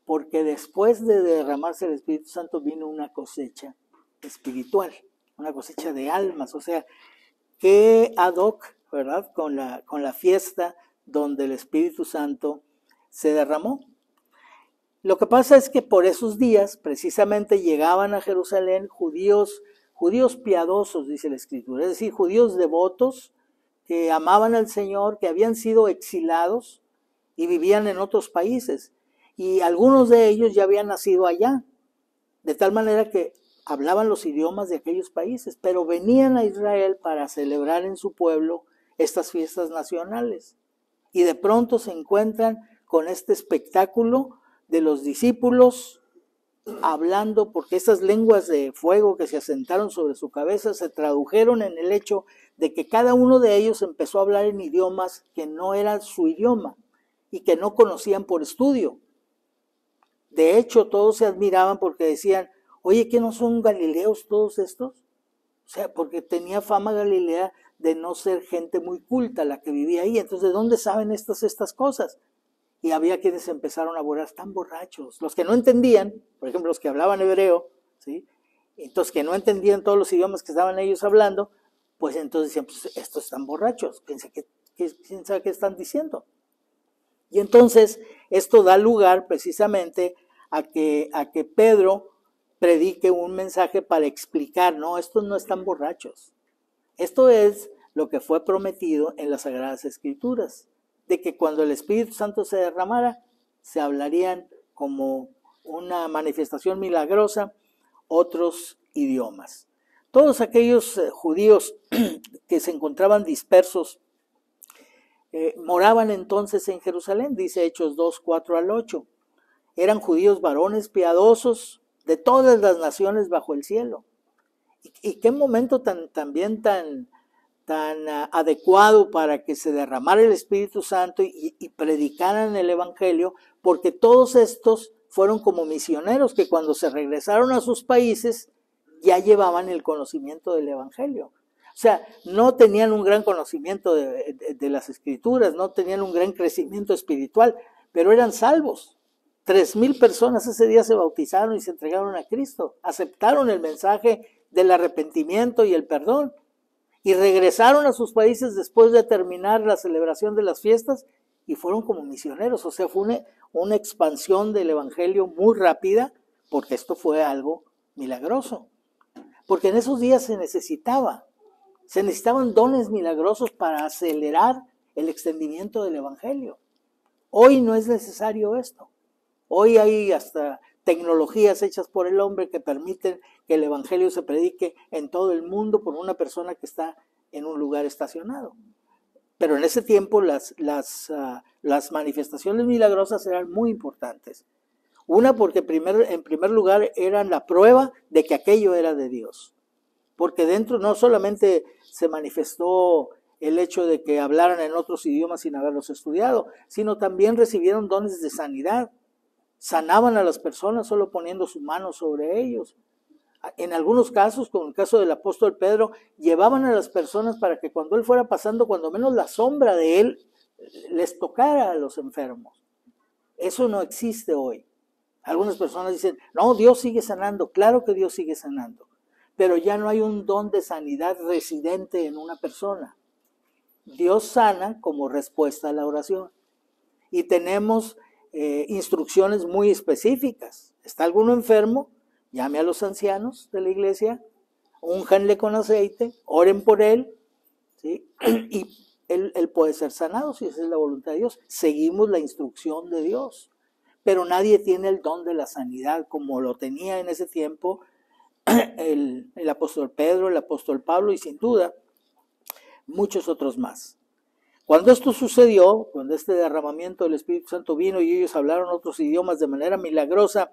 porque después de derramarse el Espíritu Santo vino una cosecha espiritual, una cosecha de almas, o sea, que ad hoc, ¿verdad? Con la fiesta donde el Espíritu Santo se derramó. Lo que pasa es que por esos días precisamente llegaban a Jerusalén judíos piadosos, dice la Escritura, es decir, judíos devotos que amaban al Señor, que habían sido exilados y vivían en otros países. Y algunos de ellos ya habían nacido allá, de tal manera que hablaban los idiomas de aquellos países, pero venían a Israel para celebrar en su pueblo estas fiestas nacionales. Y de pronto se encuentran con este espectáculo de los discípulos hablando, porque esas lenguas de fuego que se asentaron sobre su cabeza se tradujeron en el hecho de que cada uno de ellos empezó a hablar en idiomas que no eran su idioma y que no conocían por estudio. De hecho, todos se admiraban porque decían, oye, ¿qué no son galileos todos estos? O sea, porque tenía fama Galilea de no ser gente muy culta la que vivía ahí. Entonces, ¿de dónde saben estas cosas? Y había quienes empezaron a burlar, están borrachos. Los que no entendían, por ejemplo, los que hablaban hebreo, ¿sí? Entonces que no entendían todos los idiomas que estaban ellos hablando, pues entonces decían, pues estos están borrachos, quién sabe qué están diciendo. Y entonces esto da lugar precisamente a que Pedro predique un mensaje para explicar, no, estos no están borrachos. Esto es lo que fue prometido en las Sagradas Escrituras, de que cuando el Espíritu Santo se derramara, se hablarían como una manifestación milagrosa otros idiomas. Todos aquellos judíos que se encontraban dispersos moraban entonces en Jerusalén, dice Hechos 2, 4 al 8. Eran judíos varones piadosos de todas las naciones bajo el cielo. Y qué momento tan adecuado para que se derramara el Espíritu Santo y predicaran el Evangelio, porque todos estos fueron como misioneros que cuando se regresaron a sus países ya llevaban el conocimiento del Evangelio. O sea, no tenían un gran conocimiento de las Escrituras, no tenían un gran crecimiento espiritual, pero eran salvos. 3,000 personas ese día se bautizaron y se entregaron a Cristo, aceptaron el mensaje del arrepentimiento y el perdón, y regresaron a sus países después de terminar la celebración de las fiestas y fueron como misioneros. O sea, fue una expansión del Evangelio muy rápida, porque esto fue algo milagroso. Porque en esos días se necesitaban dones milagrosos para acelerar el extendimiento del Evangelio. Hoy no es necesario esto. Hoy hay hasta tecnologías hechas por el hombre que permiten que el Evangelio se predique en todo el mundo por una persona que está en un lugar estacionado. Pero en ese tiempo las manifestaciones milagrosas eran muy importantes. Una, porque en primer lugar eran la prueba de que aquello era de Dios. Porque dentro no solamente se manifestó el hecho de que hablaran en otros idiomas sin haberlos estudiado, sino también recibieron dones de sanidad. Sanaban a las personas solo poniendo su mano sobre ellos. En algunos casos, como el caso del apóstol Pedro, llevaban a las personas para que cuando él fuera pasando, cuando menos la sombra de él les tocara a los enfermos. Eso no existe hoy. Algunas personas dicen, no, Dios sigue sanando. Claro que Dios sigue sanando, pero ya no hay un don de sanidad residente en una persona. Dios sana como respuesta a la oración. Y tenemos instrucciones muy específicas. ¿Está alguno enfermo? Llame a los ancianos de la iglesia, únjanle con aceite, oren por él, ¿sí? Y él puede ser sanado si esa es la voluntad de Dios. Seguimos la instrucción de Dios. Pero nadie tiene el don de la sanidad como lo tenía en ese tiempo el apóstol Pedro, el apóstol Pablo y sin duda muchos otros más. Cuando esto sucedió, cuando este derramamiento del Espíritu Santo vino y ellos hablaron otros idiomas de manera milagrosa,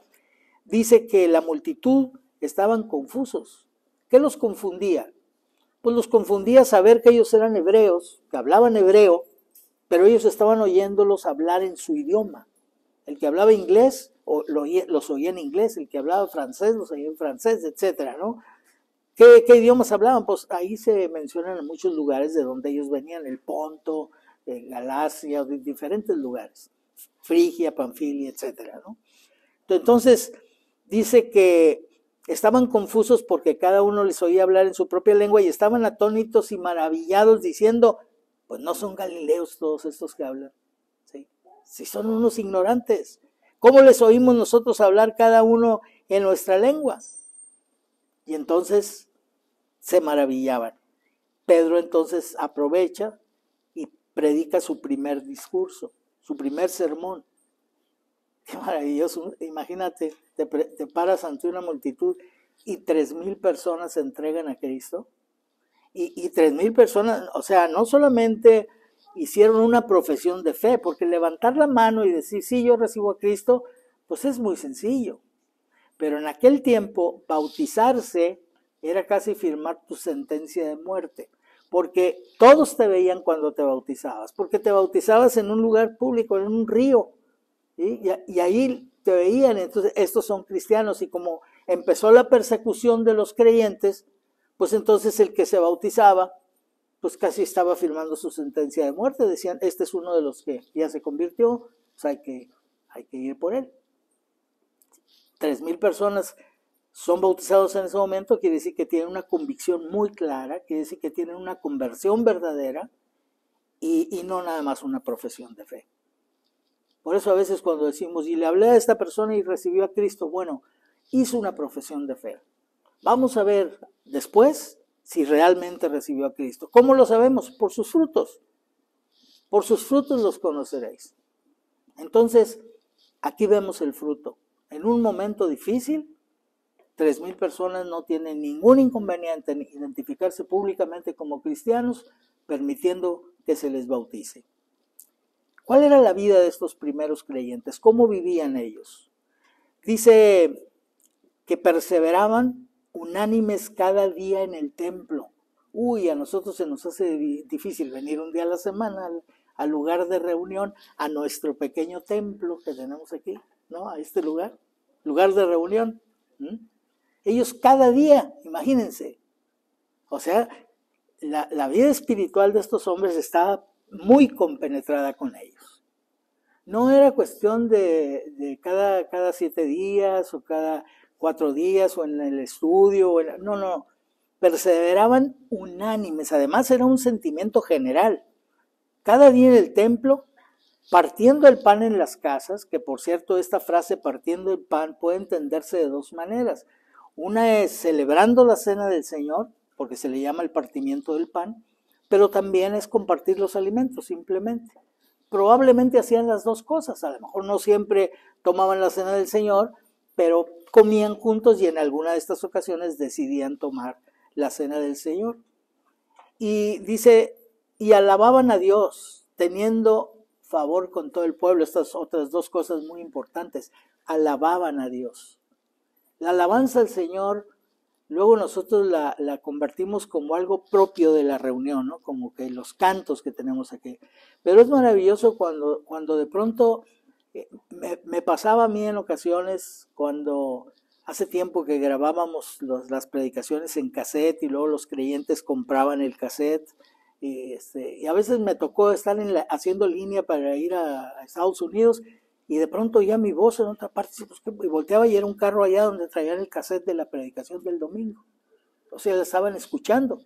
dice que la multitud estaban confusos. ¿Qué los confundía? Pues los confundía saber que ellos eran hebreos, que hablaban hebreo, pero ellos estaban oyéndolos hablar en su idioma. El que hablaba inglés los oía en inglés, el que hablaba francés los oía en francés, etcétera, ¿no? ¿Qué idiomas hablaban? Pues ahí se mencionan en muchos lugares de donde ellos venían, el Ponto, Galacia, de diferentes lugares, Frigia, Panfilia, etcétera, ¿no? Entonces, dice que estaban confusos porque cada uno les oía hablar en su propia lengua y estaban atónitos y maravillados diciendo, pues no son galileos todos estos que hablan, ¿sí? Si son unos ignorantes, ¿cómo les oímos nosotros hablar cada uno en nuestra lengua? Y entonces se maravillaban. Pedro entonces aprovecha y predica su primer discurso, su primer sermón. Qué maravilloso, imagínate, te paras ante una multitud y 3,000 personas se entregan a Cristo. Y 3,000 personas, o sea, no solamente hicieron una profesión de fe, porque levantar la mano y decir, sí, yo recibo a Cristo, pues es muy sencillo. Pero en aquel tiempo, bautizarse era casi firmar tu sentencia de muerte, porque todos te veían cuando te bautizabas, porque te bautizabas en un lugar público, en un río, ¿sí? Y ahí te veían, entonces estos son cristianos, y como empezó la persecución de los creyentes, pues entonces el que se bautizaba, pues casi estaba firmando su sentencia de muerte, decían, este es uno de los que ya se convirtió, pues hay que ir por él. 3,000 personas son bautizados en ese momento, quiere decir que tienen una convicción muy clara, quiere decir que tienen una conversión verdadera y no nada más una profesión de fe. Por eso a veces cuando decimos, y le hablé a esta persona y recibió a Cristo, bueno, hizo una profesión de fe. Vamos a ver después si realmente recibió a Cristo. ¿Cómo lo sabemos? Por sus frutos. Por sus frutos los conoceréis. Entonces, aquí vemos el fruto. En un momento difícil, 3,000 personas no tienen ningún inconveniente en identificarse públicamente como cristianos, permitiendo que se les bautice. ¿Cuál era la vida de estos primeros creyentes? ¿Cómo vivían ellos? Dice que perseveraban unánimes cada día en el templo. Uy, a nosotros se nos hace difícil venir un día a la semana al lugar de reunión, a nuestro pequeño templo que tenemos aquí, ¿no? A este lugar de reunión. Ellos cada día, imagínense, o sea, la vida espiritual de estos hombres estaba muy compenetrada con ellos. No era cuestión de cada 7 días o cada 4 días o en el estudio, no, perseveraban unánimes, además era un sentimiento general. Cada día en el templo, partiendo el pan en las casas, que por cierto esta frase partiendo el pan puede entenderse de 2 maneras. Una es celebrando la cena del Señor, porque se le llama el partimiento del pan, pero también es compartir los alimentos simplemente. Probablemente hacían las 2 cosas, a lo mejor no siempre tomaban la cena del Señor, pero comían juntos y en alguna de estas ocasiones decidían tomar la cena del Señor. Y dice, y alababan a Dios, teniendo favor con todo el pueblo. Estas otras 2 cosas muy importantes, alababan a Dios. La alabanza al Señor, luego nosotros la convertimos como algo propio de la reunión, ¿no? Como que los cantos que tenemos aquí. Pero es maravilloso cuando de pronto me pasaba a mí en ocasiones, cuando hace tiempo que grabábamos las predicaciones en cassette y luego los creyentes compraban el cassette. Y a veces me tocó estar haciendo línea para ir a Estados Unidos y de pronto ya mi voz en otra parte, y volteaba y era un carro allá donde traían el cassette de la predicación del domingo. O sea, la estaban escuchando.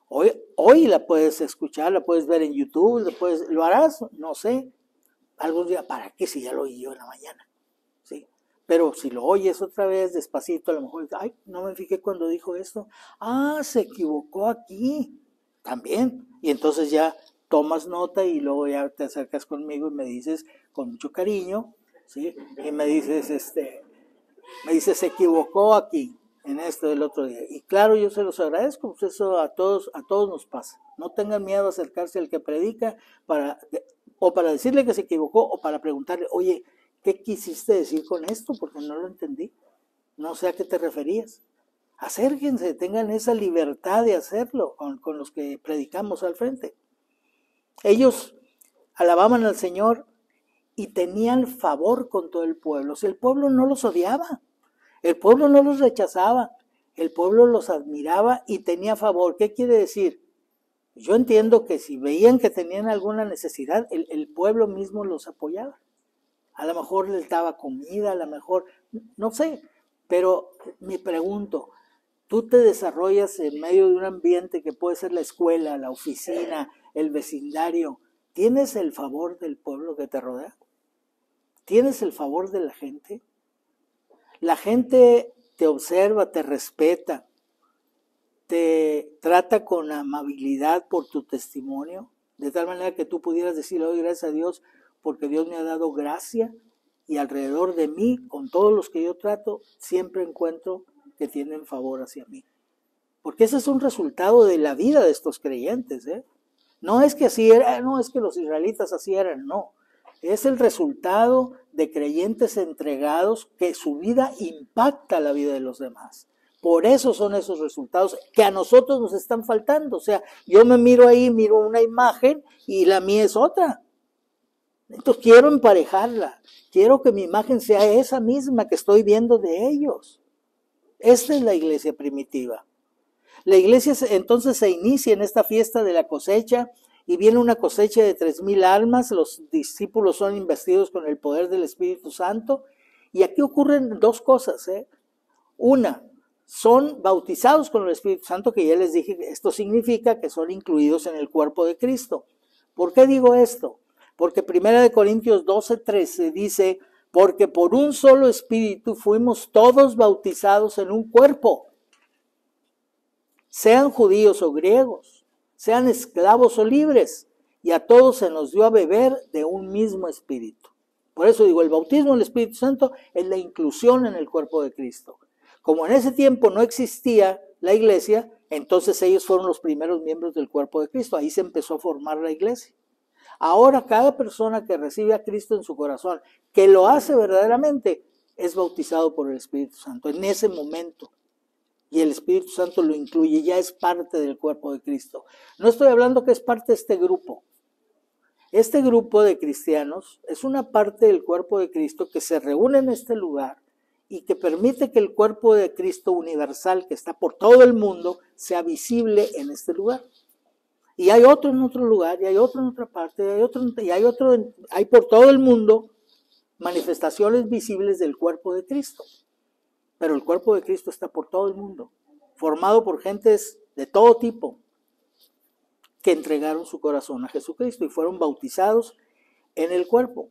Hoy la puedes escuchar, la puedes ver en YouTube, ¿lo harás? No sé. Algún día, ¿para qué si ya lo oí yo en la mañana? ¿Sí? Pero si lo oyes otra vez despacito, a lo mejor, ay, no me fijé cuando dijo esto. Ah, se equivocó aquí. También. Y entonces ya tomas nota y luego ya te acercas conmigo y me dices con mucho cariño, ¿sí? Y me dices, se equivocó aquí. en esto del otro día. Y claro, yo se los agradezco, pues eso a todos nos pasa. No tengan miedo a acercarse al que predica o para decirle que se equivocó o para preguntarle, oye, ¿qué quisiste decir con esto? Porque no lo entendí. No sé a qué te referías. Acérquense, tengan esa libertad de hacerlo con los que predicamos al frente. Ellos alababan al Señor y tenían favor con todo el pueblo. O sea, el pueblo no los odiaba, el pueblo no los rechazaba, el pueblo los admiraba y tenía favor. ¿Qué quiere decir? Yo entiendo que si veían que tenían alguna necesidad, el pueblo mismo los apoyaba. A lo mejor les daba comida, a lo mejor, no sé, pero me pregunto, tú te desarrollas en medio de un ambiente que puede ser la escuela, la oficina, el vecindario. ¿Tienes el favor del pueblo que te rodea? ¿Tienes el favor de la gente? La gente te observa, te respeta, te trata con amabilidad por tu testimonio, de tal manera que tú pudieras decirle, hoy gracias a Dios, porque Dios me ha dado gracia y alrededor de mí, con todos los que yo trato, siempre encuentro que tienen favor hacia mí. Porque ese es un resultado de la vida de estos creyentes, ¿eh? No es que así era, no es que los israelitas así eran, no. Es el resultado de creyentes entregados que su vida impacta la vida de los demás. Por eso son esos resultados que a nosotros nos están faltando. O sea, yo me miro ahí, miro una imagen y la mía es otra. Entonces quiero emparejarla. Quiero que mi imagen sea esa misma que estoy viendo de ellos. Esta es la iglesia primitiva. La iglesia entonces se inicia en esta fiesta de la cosecha y viene una cosecha de 3,000 almas. Los discípulos son investidos con el poder del Espíritu Santo y aquí ocurren dos cosas. Una, son bautizados con el Espíritu Santo, que ya les dije que esto significa que son incluidos en el cuerpo de Cristo. ¿Por qué digo esto? Porque 1 Corintios 12:13 dice, porque por un solo Espíritu fuimos todos bautizados en un cuerpo, sean judíos o griegos, sean esclavos o libres, y a todos se nos dio a beber de un mismo Espíritu. Por eso digo, el bautismo del Espíritu Santo es la inclusión en el cuerpo de Cristo. Como en ese tiempo no existía la iglesia, entonces ellos fueron los primeros miembros del cuerpo de Cristo. Ahí se empezó a formar la iglesia. Ahora cada persona que recibe a Cristo en su corazón, que lo hace verdaderamente, es bautizado por el Espíritu Santo en ese momento. Y el Espíritu Santo lo incluye, ya es parte del cuerpo de Cristo. No estoy hablando que es parte de este grupo. Este grupo de cristianos es una parte del cuerpo de Cristo que se reúne en este lugar y que permite que el cuerpo de Cristo universal, que está por todo el mundo, sea visible en este lugar. Y hay otro en otro lugar, y hay otro en otra parte, hay por todo el mundo manifestaciones visibles del cuerpo de Cristo. Pero el cuerpo de Cristo está por todo el mundo, formado por gentes de todo tipo que entregaron su corazón a Jesucristo y fueron bautizados en el cuerpo.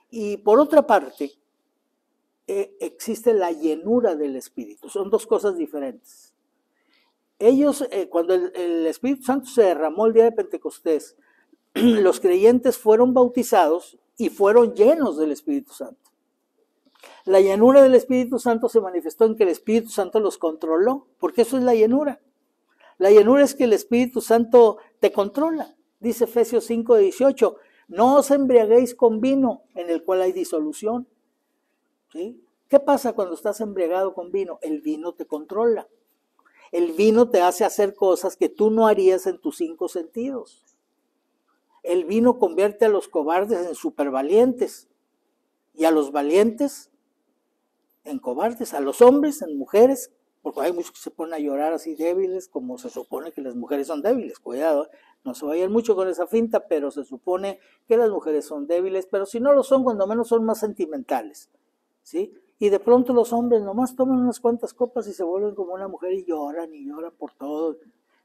Y por otra parte, existe la llenura del Espíritu. Son dos cosas diferentes. Ellos, cuando el Espíritu Santo se derramó el día de Pentecostés, los creyentes fueron bautizados y fueron llenos del Espíritu Santo. La llenura del Espíritu Santo se manifestó en que el Espíritu Santo los controló, porque eso es la llenura. La llenura es que el Espíritu Santo te controla. Dice Efesios 5:18, no os embriaguéis con vino en el cual hay disolución. ¿Sí? ¿Qué pasa cuando estás embriagado con vino? El vino te controla. El vino te hace hacer cosas que tú no harías en tus 5 sentidos. El vino convierte a los cobardes en supervalientes y a los valientes en cobardes, a los hombres en mujeres, porque hay muchos que se ponen a llorar así débiles, como se supone que las mujeres son débiles. Cuidado, no se vayan mucho con esa finta, pero se supone que las mujeres son débiles, pero si no lo son, cuando menos son más sentimentales, ¿sí? Y de pronto los hombres nomás toman unas cuantas copas y se vuelven como una mujer y lloran por todo.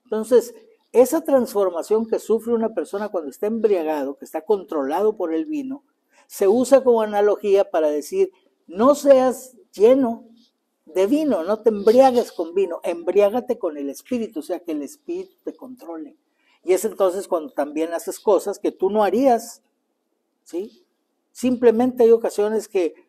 Entonces, esa transformación que sufre una persona cuando está embriagado, que está controlado por el vino, se usa como analogía para decir, no seas lleno de vino, no te embriagues con vino, embriágate con el Espíritu, o sea, que el Espíritu te controle. Y es entonces cuando también haces cosas que tú no harías, ¿sí? Simplemente hay ocasiones que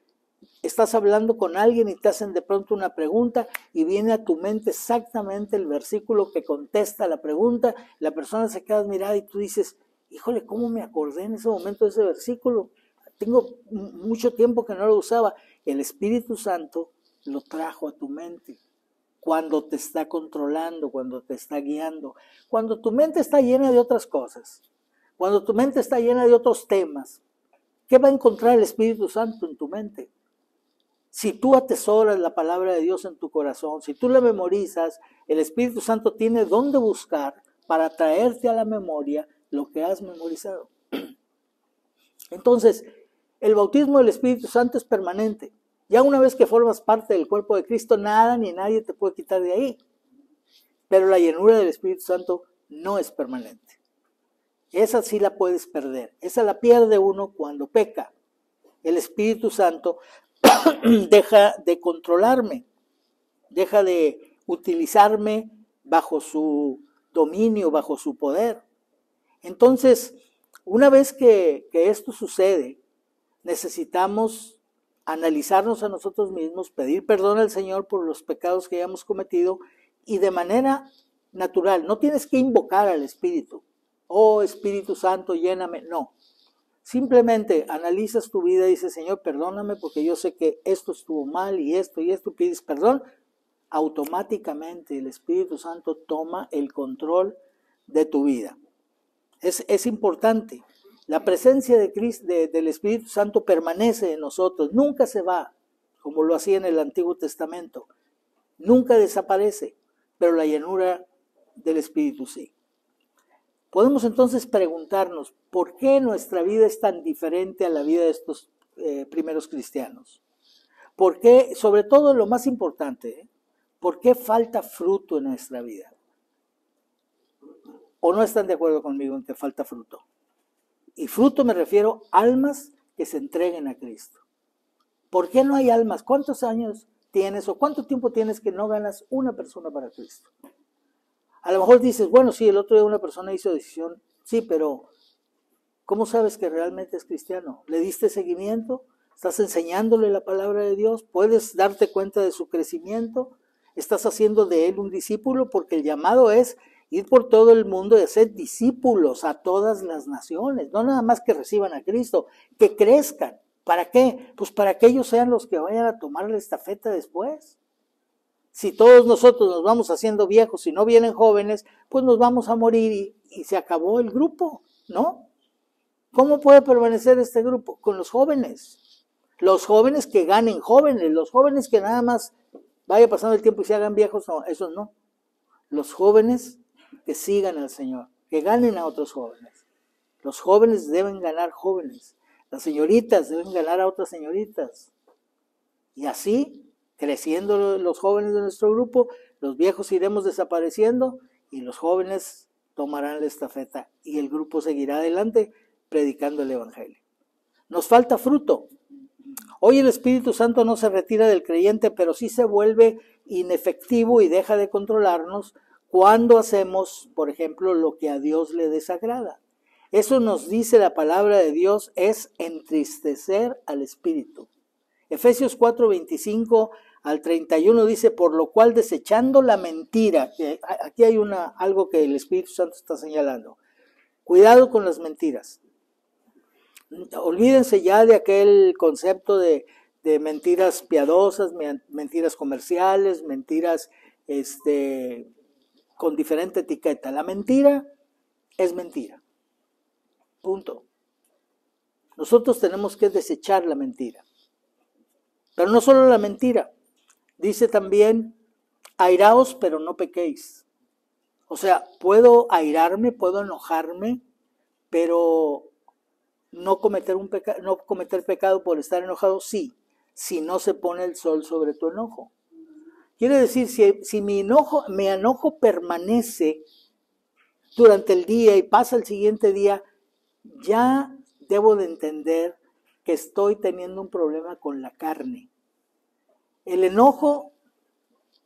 estás hablando con alguien y te hacen de pronto una pregunta y viene a tu mente exactamente el versículo que contesta la pregunta, la persona se queda admirada y tú dices, híjole, ¿cómo me acordé en ese momento de ese versículo? Tengo mucho tiempo que no lo usaba. El Espíritu Santo lo trajo a tu mente cuando te está controlando, cuando te está guiando, cuando tu mente está llena de otras cosas, cuando tu mente está llena de otros temas. ¿Qué va a encontrar el Espíritu Santo en tu mente? Si tú atesoras la palabra de Dios en tu corazón, si tú la memorizas, el Espíritu Santo tiene dónde buscar para traerte a la memoria lo que has memorizado. Entonces, el bautismo del Espíritu Santo es permanente. Ya una vez que formas parte del cuerpo de Cristo, nada ni nadie te puede quitar de ahí. Pero la llenura del Espíritu Santo no es permanente. Esa sí la puedes perder. Esa la pierde uno cuando peca. El Espíritu Santo deja de controlarme, deja de utilizarme bajo su dominio, bajo su poder. Entonces, una vez que esto sucede, necesitamos analizarnos a nosotros mismos, pedir perdón al Señor por los pecados que hayamos cometido y de manera natural. No tienes que invocar al Espíritu. Oh, Espíritu Santo, lléname. No. Simplemente analizas tu vida y dices, Señor, perdóname porque yo sé que esto estuvo mal y esto, pides perdón. Automáticamente el Espíritu Santo toma el control de tu vida. Es importante. La presencia de Cristo, del Espíritu Santo permanece en nosotros, nunca se va, como lo hacía en el Antiguo Testamento. Nunca desaparece, pero la llenura del Espíritu sí. Podemos entonces preguntarnos, ¿por qué nuestra vida es tan diferente a la vida de estos primeros cristianos? ¿Por qué, sobre todo lo más importante, por qué falta fruto en nuestra vida? ¿O no están de acuerdo conmigo en que falta fruto? Y fruto me refiero a almas que se entreguen a Cristo. ¿Por qué no hay almas? ¿Cuántos años tienes o cuánto tiempo tienes que no ganas una persona para Cristo? A lo mejor dices, bueno, sí, el otro día una persona hizo decisión, sí, pero ¿cómo sabes que realmente es cristiano? ¿Le diste seguimiento? ¿Estás enseñándole la palabra de Dios? ¿Puedes darte cuenta de su crecimiento? ¿Estás haciendo de él un discípulo? Porque el llamado es ir por todo el mundo y hacer discípulos a todas las naciones. No nada más que reciban a Cristo, que crezcan. ¿Para qué? Pues para que ellos sean los que vayan a tomar la estafeta después. Si todos nosotros nos vamos haciendo viejos y no vienen jóvenes, pues nos vamos a morir y se acabó el grupo, ¿no? ¿Cómo puede permanecer este grupo? Con los jóvenes. Los jóvenes que ganen jóvenes, los jóvenes que nada más vaya pasando el tiempo y se hagan viejos, no, esos no. Los jóvenes que sigan al Señor, que ganen a otros jóvenes. Los jóvenes deben ganar jóvenes. Las señoritas deben ganar a otras señoritas. Y así, creciendo los jóvenes de nuestro grupo, los viejos iremos desapareciendo y los jóvenes tomarán la estafeta y el grupo seguirá adelante predicando el Evangelio. Nos falta fruto. Hoy el Espíritu Santo no se retira del creyente, pero sí se vuelve inefectivo y deja de controlarnos cuando hacemos, por ejemplo, lo que a Dios le desagrada. Eso nos dice la palabra de Dios, es entristecer al Espíritu. Efesios 4, 25 al 31 dice, por lo cual desechando la mentira, que aquí hay algo que el Espíritu Santo está señalando. Cuidado con las mentiras. Olvídense ya de aquel concepto de mentiras piadosas, mentiras comerciales, mentiras con diferente etiqueta. La mentira es mentira. Punto. Nosotros tenemos que desechar la mentira. Pero no solo la mentira. Dice también, airaos pero no pequéis. O sea, puedo airarme, puedo enojarme, pero no cometer pecado por estar enojado, sí, si no se pone el sol sobre tu enojo. Quiere decir, si mi enojo permanece durante el día y pasa el siguiente día, ya debo de entender que estoy teniendo un problema con la carne. El enojo,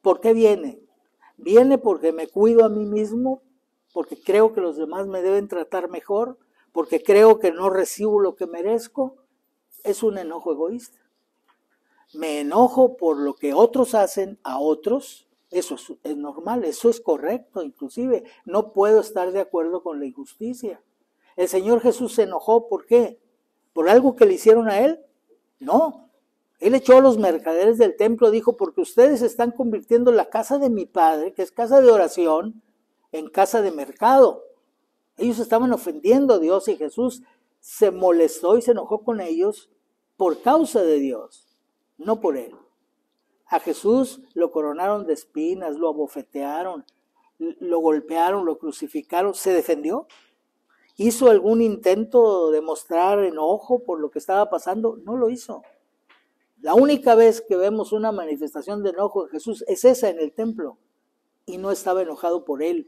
¿por qué viene? Viene porque me cuido a mí mismo, porque creo que los demás me deben tratar mejor, porque creo que no recibo lo que merezco. Es un enojo egoísta. me enojo por lo que otros hacen a otros, eso es normal, eso es correcto, inclusive no puedo estar de acuerdo con la injusticia. El Señor Jesús se enojó, ¿por qué? ¿Por algo que le hicieron a Él? No. Él echó a los mercaderes del templo, dijo, porque ustedes están convirtiendo la casa de mi Padre, que es casa de oración, en casa de mercado. Ellos estaban ofendiendo a Dios y Jesús se molestó y se enojó con ellos por causa de Dios, no por Él. A Jesús lo coronaron de espinas, lo abofetearon, lo golpearon, lo crucificaron. ¿Se defendió? ¿Hizo algún intento de mostrar enojo por lo que estaba pasando? No lo hizo. La única vez que vemos una manifestación de enojo de Jesús es esa en el templo. Y no estaba enojado por Él,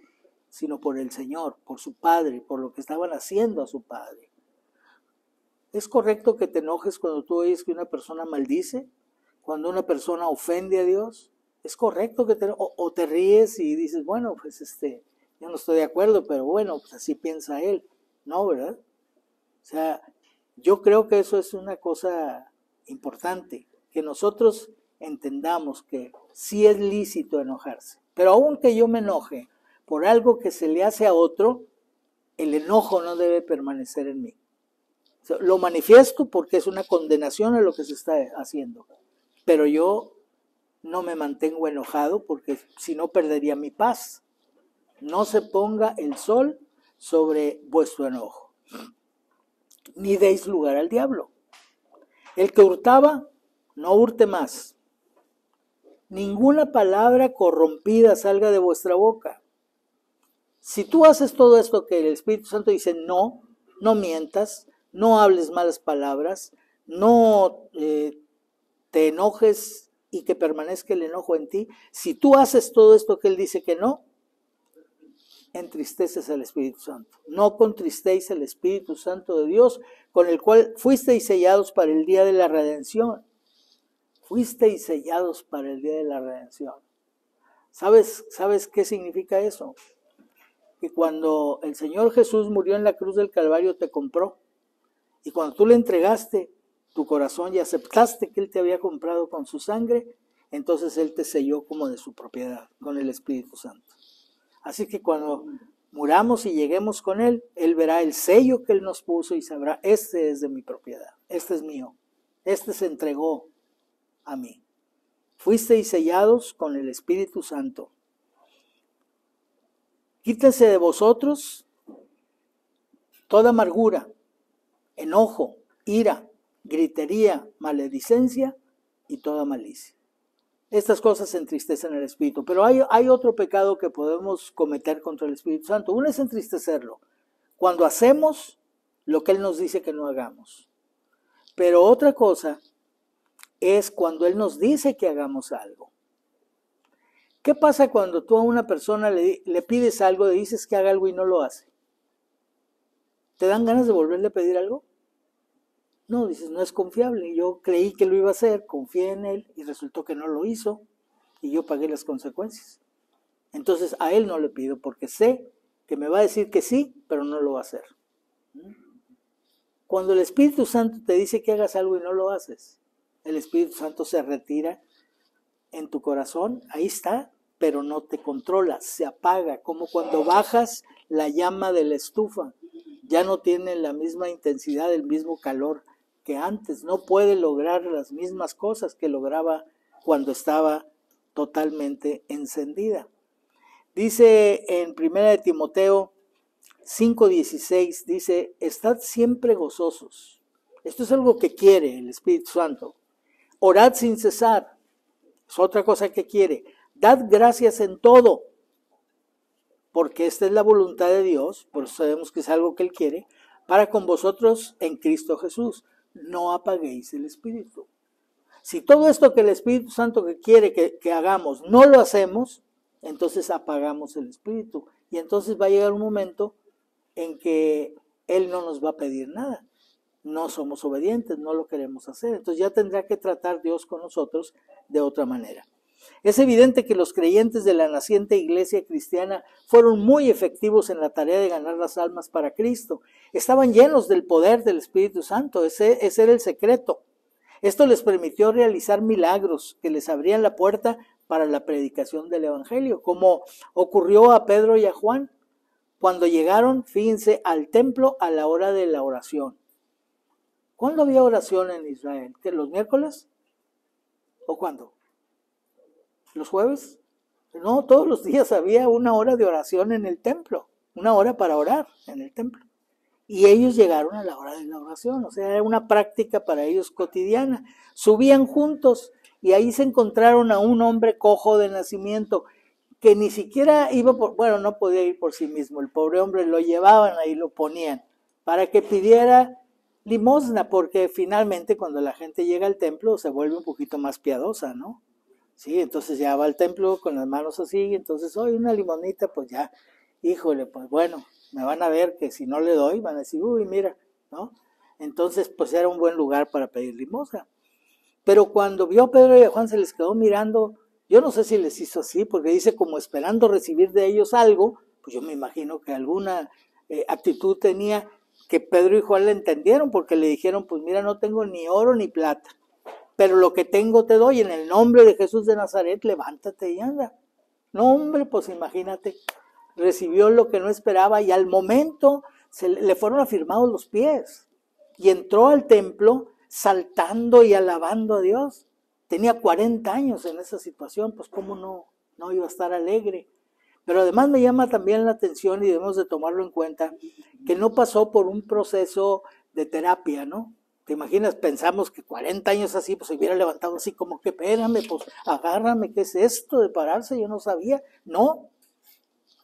sino por el Señor, por su Padre, por lo que estaban haciendo a su Padre. ¿Es correcto que te enojes cuando tú oyes que una persona maldice? Cuando una persona ofende a Dios. ¿Es correcto que o te ríes y dices, bueno, pues yo no estoy de acuerdo, pero bueno, pues así piensa él? No, ¿verdad? O sea, yo creo que eso es una cosa importante, que nosotros entendamos que sí es lícito enojarse, pero aunque yo me enoje por algo que se le hace a otro, el enojo no debe permanecer en mí. O sea, lo manifiesto porque es una condenación a lo que se está haciendo, pero yo no me mantengo enojado porque si no perdería mi paz. No se ponga el sol sobre vuestro enojo, ni deis lugar al diablo. El que hurtaba, no hurte más. Ninguna palabra corrompida salga de vuestra boca. Si tú haces todo esto que el Espíritu Santo dice, no mientas, no hables malas palabras, no te enojes y que permanezca el enojo en ti. Si tú haces todo esto que Él dice que no, entristeces al Espíritu Santo. No contristéis el Espíritu Santo de Dios, con el cual fuisteis sellados para el día de la redención. Fuisteis sellados para el día de la redención. ¿Sabes qué significa eso? Que cuando el Señor Jesús murió en la cruz del Calvario te compró. Y cuando tú le entregaste tu corazón y aceptaste que Él te había comprado con su sangre, entonces Él te selló como de su propiedad, con el Espíritu Santo. Así que cuando muramos y lleguemos con Él, Él verá el sello que Él nos puso y sabrá, este es de mi propiedad, este es mío, este se entregó a mí. Fuisteis sellados con el Espíritu Santo. Quítense de vosotros toda amargura, enojo, ira, gritería, maledicencia y toda malicia. Estas cosas entristecen el Espíritu, pero hay otro pecado que podemos cometer contra el Espíritu Santo. Uno es entristecerlo, cuando hacemos lo que Él nos dice que no hagamos. Pero otra cosa es cuando Él nos dice que hagamos algo. ¿Qué pasa cuando tú a una persona le pides algo, le dices que haga algo y no lo hace? ¿Te dan ganas de volverle a pedir algo? No, dices, no es confiable. Yo creí que lo iba a hacer, confié en Él y resultó que no lo hizo y yo pagué las consecuencias. Entonces a Él no le pido porque sé que me va a decir que sí, pero no lo va a hacer. Cuando el Espíritu Santo te dice que hagas algo y no lo haces, el Espíritu Santo se retira en tu corazón, ahí está, pero no te controla, se apaga, como cuando bajas la llama de la estufa, ya no tiene la misma intensidad, el mismo calor que antes, no puede lograr las mismas cosas que lograba cuando estaba totalmente encendida. Dice en 1 Timoteo 5:16, dice, estad siempre gozosos. Esto es algo que quiere el Espíritu Santo. Orad sin cesar, es otra cosa que quiere. Dad gracias en todo, porque esta es la voluntad de Dios, por eso sabemos que es algo que Él quiere, para con vosotros en Cristo Jesús. No apaguéis el Espíritu. Si todo esto que el Espíritu Santo que quiere que hagamos no lo hacemos, entonces apagamos el Espíritu. Y entonces va a llegar un momento en que Él no nos va a pedir nada. No somos obedientes, no lo queremos hacer. Entonces ya tendrá que tratar Dios con nosotros de otra manera. Es evidente que los creyentes de la naciente iglesia cristiana fueron muy efectivos en la tarea de ganar las almas para Cristo. Estaban llenos del poder del Espíritu Santo, ese era el secreto. Esto les permitió realizar milagros que les abrían la puerta para la predicación del evangelio, como ocurrió a Pedro y a Juan cuando llegaron, fíjense, al templo a la hora de la oración. ¿Cuándo había oración en Israel? ¿Que los miércoles? ¿O cuándo? ¿Los jueves? No, todos los días había una hora de oración en el templo, una hora para orar en el templo. Y ellos llegaron a la hora de la oración, o sea, era una práctica para ellos cotidiana. Subían juntos y ahí se encontraron a un hombre cojo de nacimiento que ni siquiera iba por, bueno, no podía ir por sí mismo, el pobre hombre lo llevaban ahí, lo ponían, para que pidiera limosna, porque finalmente cuando la gente llega al templo se vuelve un poquito más piadosa, ¿no? Sí, entonces ya va al templo con las manos así, entonces, hoy una limonita, pues ya, híjole, pues bueno, me van a ver que si no le doy, van a decir, uy, mira, ¿no? Entonces, pues era un buen lugar para pedir limosna. Pero cuando vio a Pedro y a Juan, se les quedó mirando. Yo no sé si les hizo así, porque dice como esperando recibir de ellos algo, pues yo me imagino que alguna actitud tenía, que Pedro y Juan le entendieron, porque le dijeron, pues mira, no tengo ni oro ni plata, pero lo que tengo te doy, en el nombre de Jesús de Nazaret, levántate y anda. No, hombre, pues imagínate, recibió lo que no esperaba y al momento le fueron afirmados los pies y entró al templo saltando y alabando a Dios. Tenía 40 años en esa situación, pues cómo no iba a estar alegre. Pero además me llama también la atención, y debemos de tomarlo en cuenta, que no pasó por un proceso de terapia, ¿no? ¿Te imaginas? Pensamos que 40 años así, pues se hubiera levantado así como que, espérame, pues agárrame, ¿qué es esto de pararse? Yo no sabía. No,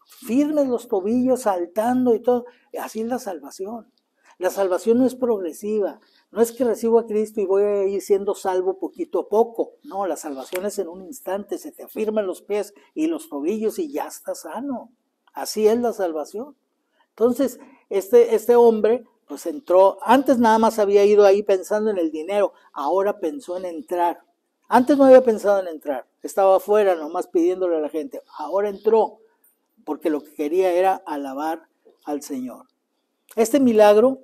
firmes los tobillos, saltando y todo. Así es la salvación. La salvación no es progresiva. No es que recibo a Cristo y voy a ir siendo salvo poquito a poco. No, la salvación es en un instante, se te afirman los pies y los tobillos y ya estás sano. Así es la salvación. Entonces, este hombre pues entró, antes nada más había ido ahí pensando en el dinero, ahora pensó en entrar. Antes no había pensado en entrar, estaba afuera nomás pidiéndole a la gente. Ahora entró, porque lo que quería era alabar al Señor. Este milagro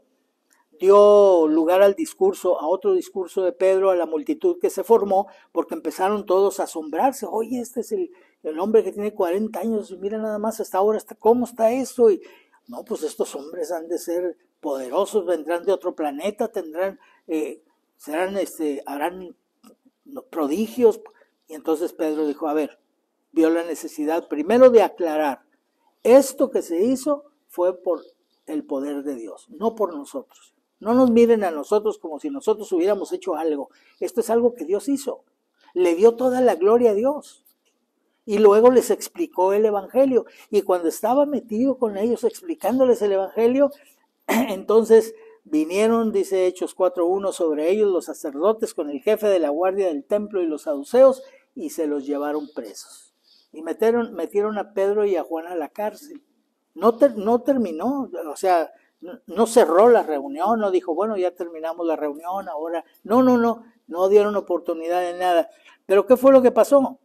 dio lugar al discurso, a otro discurso de Pedro, a la multitud que se formó, porque empezaron todos a asombrarse. Oye, este es el hombre que tiene 40 años, y mira nada más hasta ahora, ¿cómo está eso? Y no, pues estos hombres han de ser poderosos, vendrán de otro planeta, tendrán, harán prodigios. Y entonces Pedro dijo, a ver, vio la necesidad primero de aclarar, esto que se hizo fue por el poder de Dios, no por nosotros. No nos miren a nosotros como si nosotros hubiéramos hecho algo. Esto es algo que Dios hizo. Le dio toda la gloria a Dios. Y luego les explicó el evangelio. Y cuando estaba metido con ellos explicándoles el evangelio, entonces vinieron, dice Hechos 4:1, sobre ellos los sacerdotes con el jefe de la guardia del templo y los saduceos, y se los llevaron presos. Y metieron a Pedro y a Juan a la cárcel. No terminó, o sea, no cerró la reunión, no dijo, bueno, ya terminamos la reunión, ahora. No dieron oportunidad de nada. Pero ¿qué fue lo que pasó?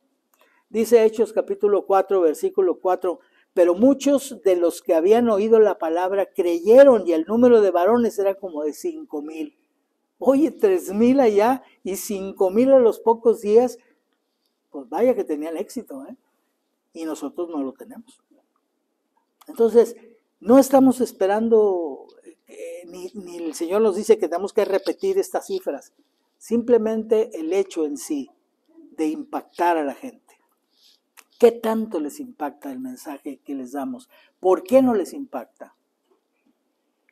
Dice Hechos capítulo 4, versículo 4, pero muchos de los que habían oído la palabra creyeron, y el número de varones era como de 5,000. Oye, 3,000 allá y 5,000 a los pocos días, pues vaya que tenían éxito, ¿eh? Y nosotros no lo tenemos. Entonces, no estamos esperando, ni el Señor nos dice que tenemos que repetir estas cifras. Simplemente el hecho en sí de impactar a la gente. ¿Qué tanto les impacta el mensaje que les damos? ¿Por qué no les impacta?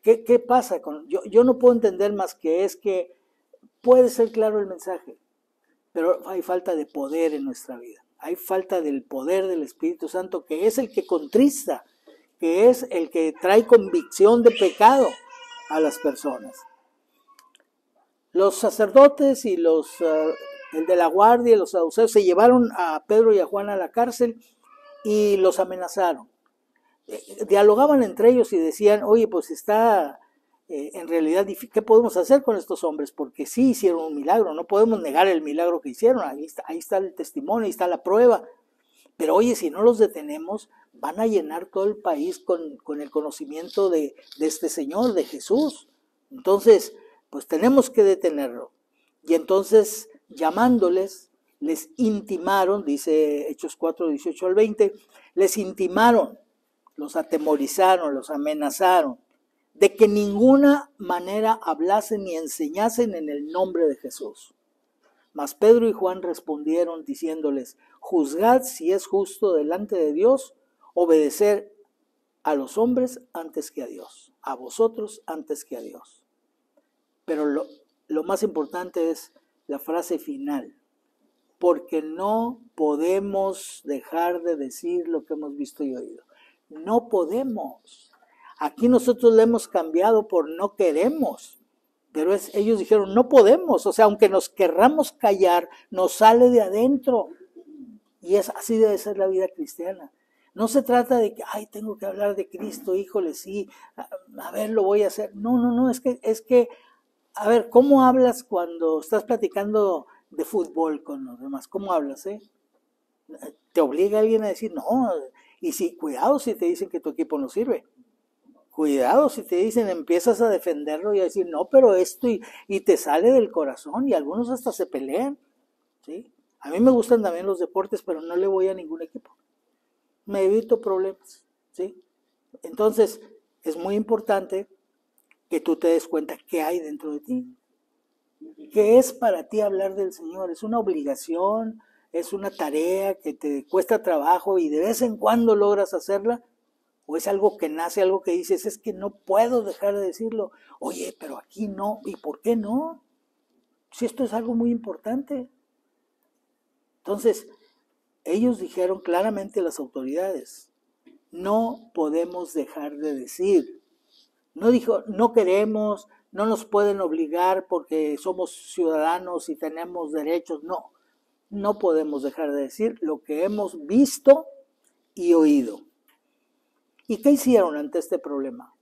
¿Qué pasa con...? Yo no puedo entender más que es que puede ser claro el mensaje, pero hay falta de poder en nuestra vida. Hay falta del poder del Espíritu Santo, que es el que contrista, que es el que trae convicción de pecado a las personas. Los sacerdotes y el de la guardia y los saduceos se llevaron a Pedro y a Juan a la cárcel y los amenazaron. Dialogaban entre ellos y decían, oye, pues está en realidad, ¿qué podemos hacer con estos hombres? Porque sí hicieron un milagro, no podemos negar el milagro que hicieron, ahí está el testimonio, ahí está la prueba. Pero oye, si no los detenemos, van a llenar todo el país con el conocimiento de este Señor, de Jesús. Entonces, pues tenemos que detenerlo. Y entonces, llamándoles, les intimaron, dice Hechos 4, 18 al 20, les intimaron, los atemorizaron, los amenazaron, de que ninguna manera hablasen ni enseñasen en el nombre de Jesús. Mas Pedro y Juan respondieron diciéndoles, juzgad si es justo delante de Dios obedecer a los hombres antes que a Dios, a vosotros antes que a Dios. Pero lo más importante es la frase final, porque no podemos dejar de decir lo que hemos visto y oído. No podemos. Aquí nosotros le hemos cambiado por no queremos, pero ellos dijeron no podemos, o sea, aunque nos querramos callar, nos sale de adentro. Y así debe ser la vida cristiana. No se trata de que, ay, tengo que hablar de Cristo, híjole, sí, a ver, lo voy a hacer. No, es que, a ver, ¿cómo hablas cuando estás platicando de fútbol con los demás? ¿Cómo hablas, ¿Te obliga alguien a decir no? Y sí, cuidado si te dicen que tu equipo no sirve. Cuidado si te dicen, empiezas a defenderlo y a decir, no, pero esto, y te sale del corazón, y algunos hasta se pelean, ¿sí? A mí me gustan también los deportes, pero no le voy a ningún equipo. Me evito problemas, ¿sí? Entonces, es muy importante que tú te des cuenta qué hay dentro de ti. ¿Qué es para ti hablar del Señor? ¿Es una obligación? ¿Es una tarea que te cuesta trabajo y de vez en cuando logras hacerla? ¿O es algo que nace, algo que dices, es que no puedo dejar de decirlo? Oye, pero aquí no. ¿Y por qué no? Si esto es algo muy importante. Entonces, ellos dijeron claramente a las autoridades, no podemos dejar de decir. No dijo, no queremos, no nos pueden obligar porque somos ciudadanos y tenemos derechos. No podemos dejar de decir lo que hemos visto y oído. ¿Y qué hicieron ante este problema?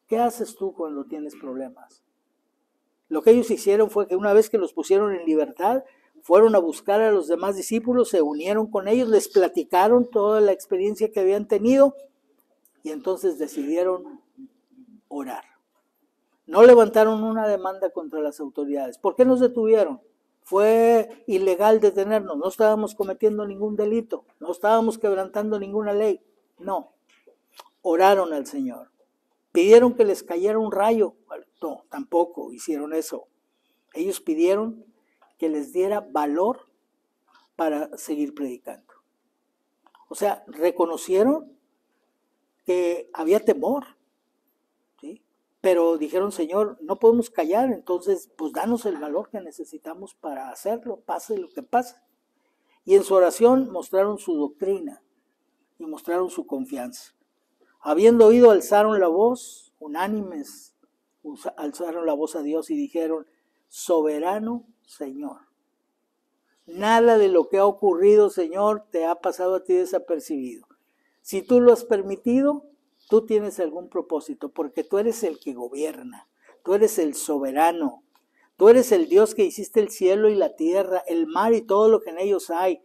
¿Qué haces tú cuando tienes problemas? Lo que ellos hicieron fue que una vez que los pusieron en libertad, fueron a buscar a los demás discípulos, se unieron con ellos, les platicaron toda la experiencia que habían tenido y entonces decidieron orar. No levantaron una demanda contra las autoridades. ¿Por qué nos detuvieron? Fue ilegal detenernos, no estábamos cometiendo ningún delito, no estábamos quebrantando ninguna ley. No. Oraron al Señor. Pidieron que les cayera un rayo. No, tampoco hicieron eso. Ellos pidieron que les diera valor para seguir predicando. O sea, reconocieron que había temor, ¿sí? Pero dijeron, Señor, no podemos callar, entonces pues danos el valor que necesitamos para hacerlo, pase lo que pase. Y en su oración mostraron su doctrina y mostraron su confianza. Habiendo oído, alzaron la voz, unánimes, alzaron la voz a Dios y dijeron, soberano Señor, nada de lo que ha ocurrido, Señor, te ha pasado a ti desapercibido. Si tú lo has permitido, tú tienes algún propósito, porque tú eres el que gobierna, tú eres el soberano, tú eres el Dios que hiciste el cielo y la tierra, el mar y todo lo que en ellos hay,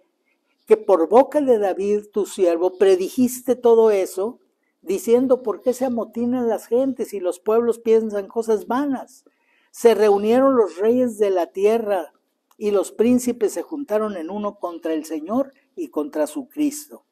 que por boca de David, tu siervo, predijiste todo eso, diciendo por qué se amotinan las gentes y los pueblos piensan cosas vanas. Se reunieron los reyes de la tierra y los príncipes se juntaron en uno contra el Señor y contra su Cristo.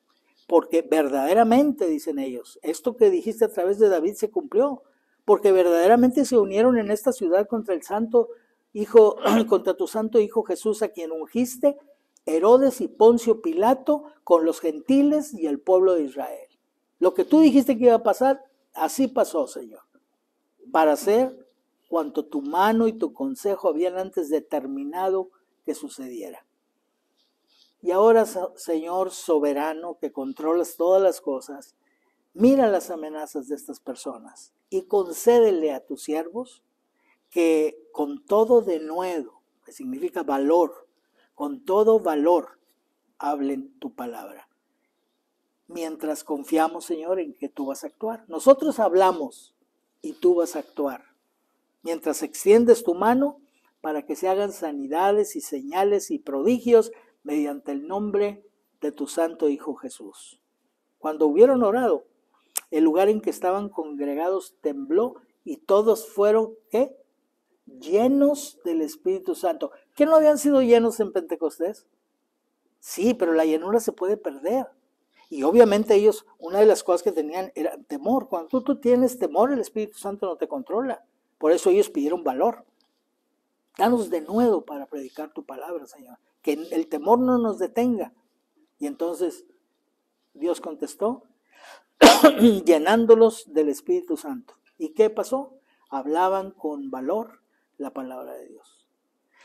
Porque verdaderamente, dicen ellos, esto que dijiste a través de David se cumplió. Porque verdaderamente se unieron en esta ciudad contra el santo Hijo, contra tu santo Hijo Jesús, a quien ungiste, Herodes y Poncio Pilato, con los gentiles y el pueblo de Israel. Lo que tú dijiste que iba a pasar, así pasó, Señor, para hacer cuanto tu mano y tu consejo habían antes determinado que sucediera. Y ahora, Señor soberano, que controlas todas las cosas, mira las amenazas de estas personas y concédele a tus siervos que con todo denuedo, que significa valor, con todo valor, hablen tu palabra. Mientras confiamos, Señor, en que tú vas a actuar. Nosotros hablamos y tú vas a actuar. Mientras extiendes tu mano para que se hagan sanidades y señales y prodigios mediante el nombre de tu santo Hijo Jesús. Cuando hubieron orado, el lugar en que estaban congregados tembló y todos fueron, ¿qué? llenos del Espíritu Santo. ¿Qué no habían sido llenos en Pentecostés? Sí, pero la llenura se puede perder. Y obviamente ellos, una de las cosas que tenían era temor. Cuando tú tienes temor, el Espíritu Santo no te controla. Por eso ellos pidieron valor. Danos de nuevo para predicar tu palabra, Señor. Que el temor no nos detenga. Y entonces Dios contestó, llenándolos del Espíritu Santo. ¿Y qué pasó? Hablaban con valor la palabra de Dios.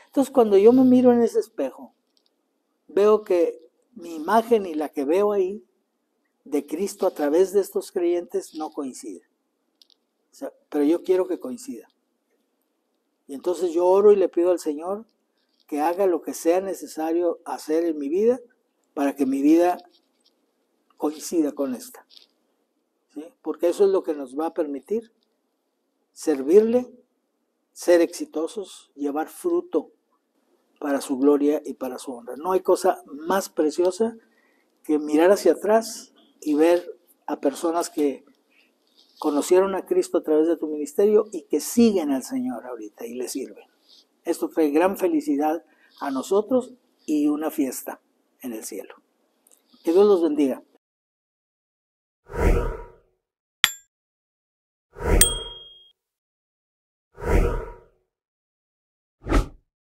Entonces cuando yo me miro en ese espejo, veo que mi imagen y la que veo ahí de Cristo a través de estos creyentes no coincide. O sea, pero yo quiero que coincida. Y entonces yo oro y le pido al Señor que haga lo que sea necesario hacer en mi vida para que mi vida coincida con esta. ¿Sí? Porque eso es lo que nos va a permitir servirle, ser exitosos, llevar fruto para su gloria y para su honra. No hay cosa más preciosa que mirar hacia atrás y ver a personas que conocieron a Cristo a través de tu ministerio y que siguen al Señor ahorita y le sirven. Esto trae gran felicidad a nosotros y una fiesta en el cielo. Que Dios los bendiga.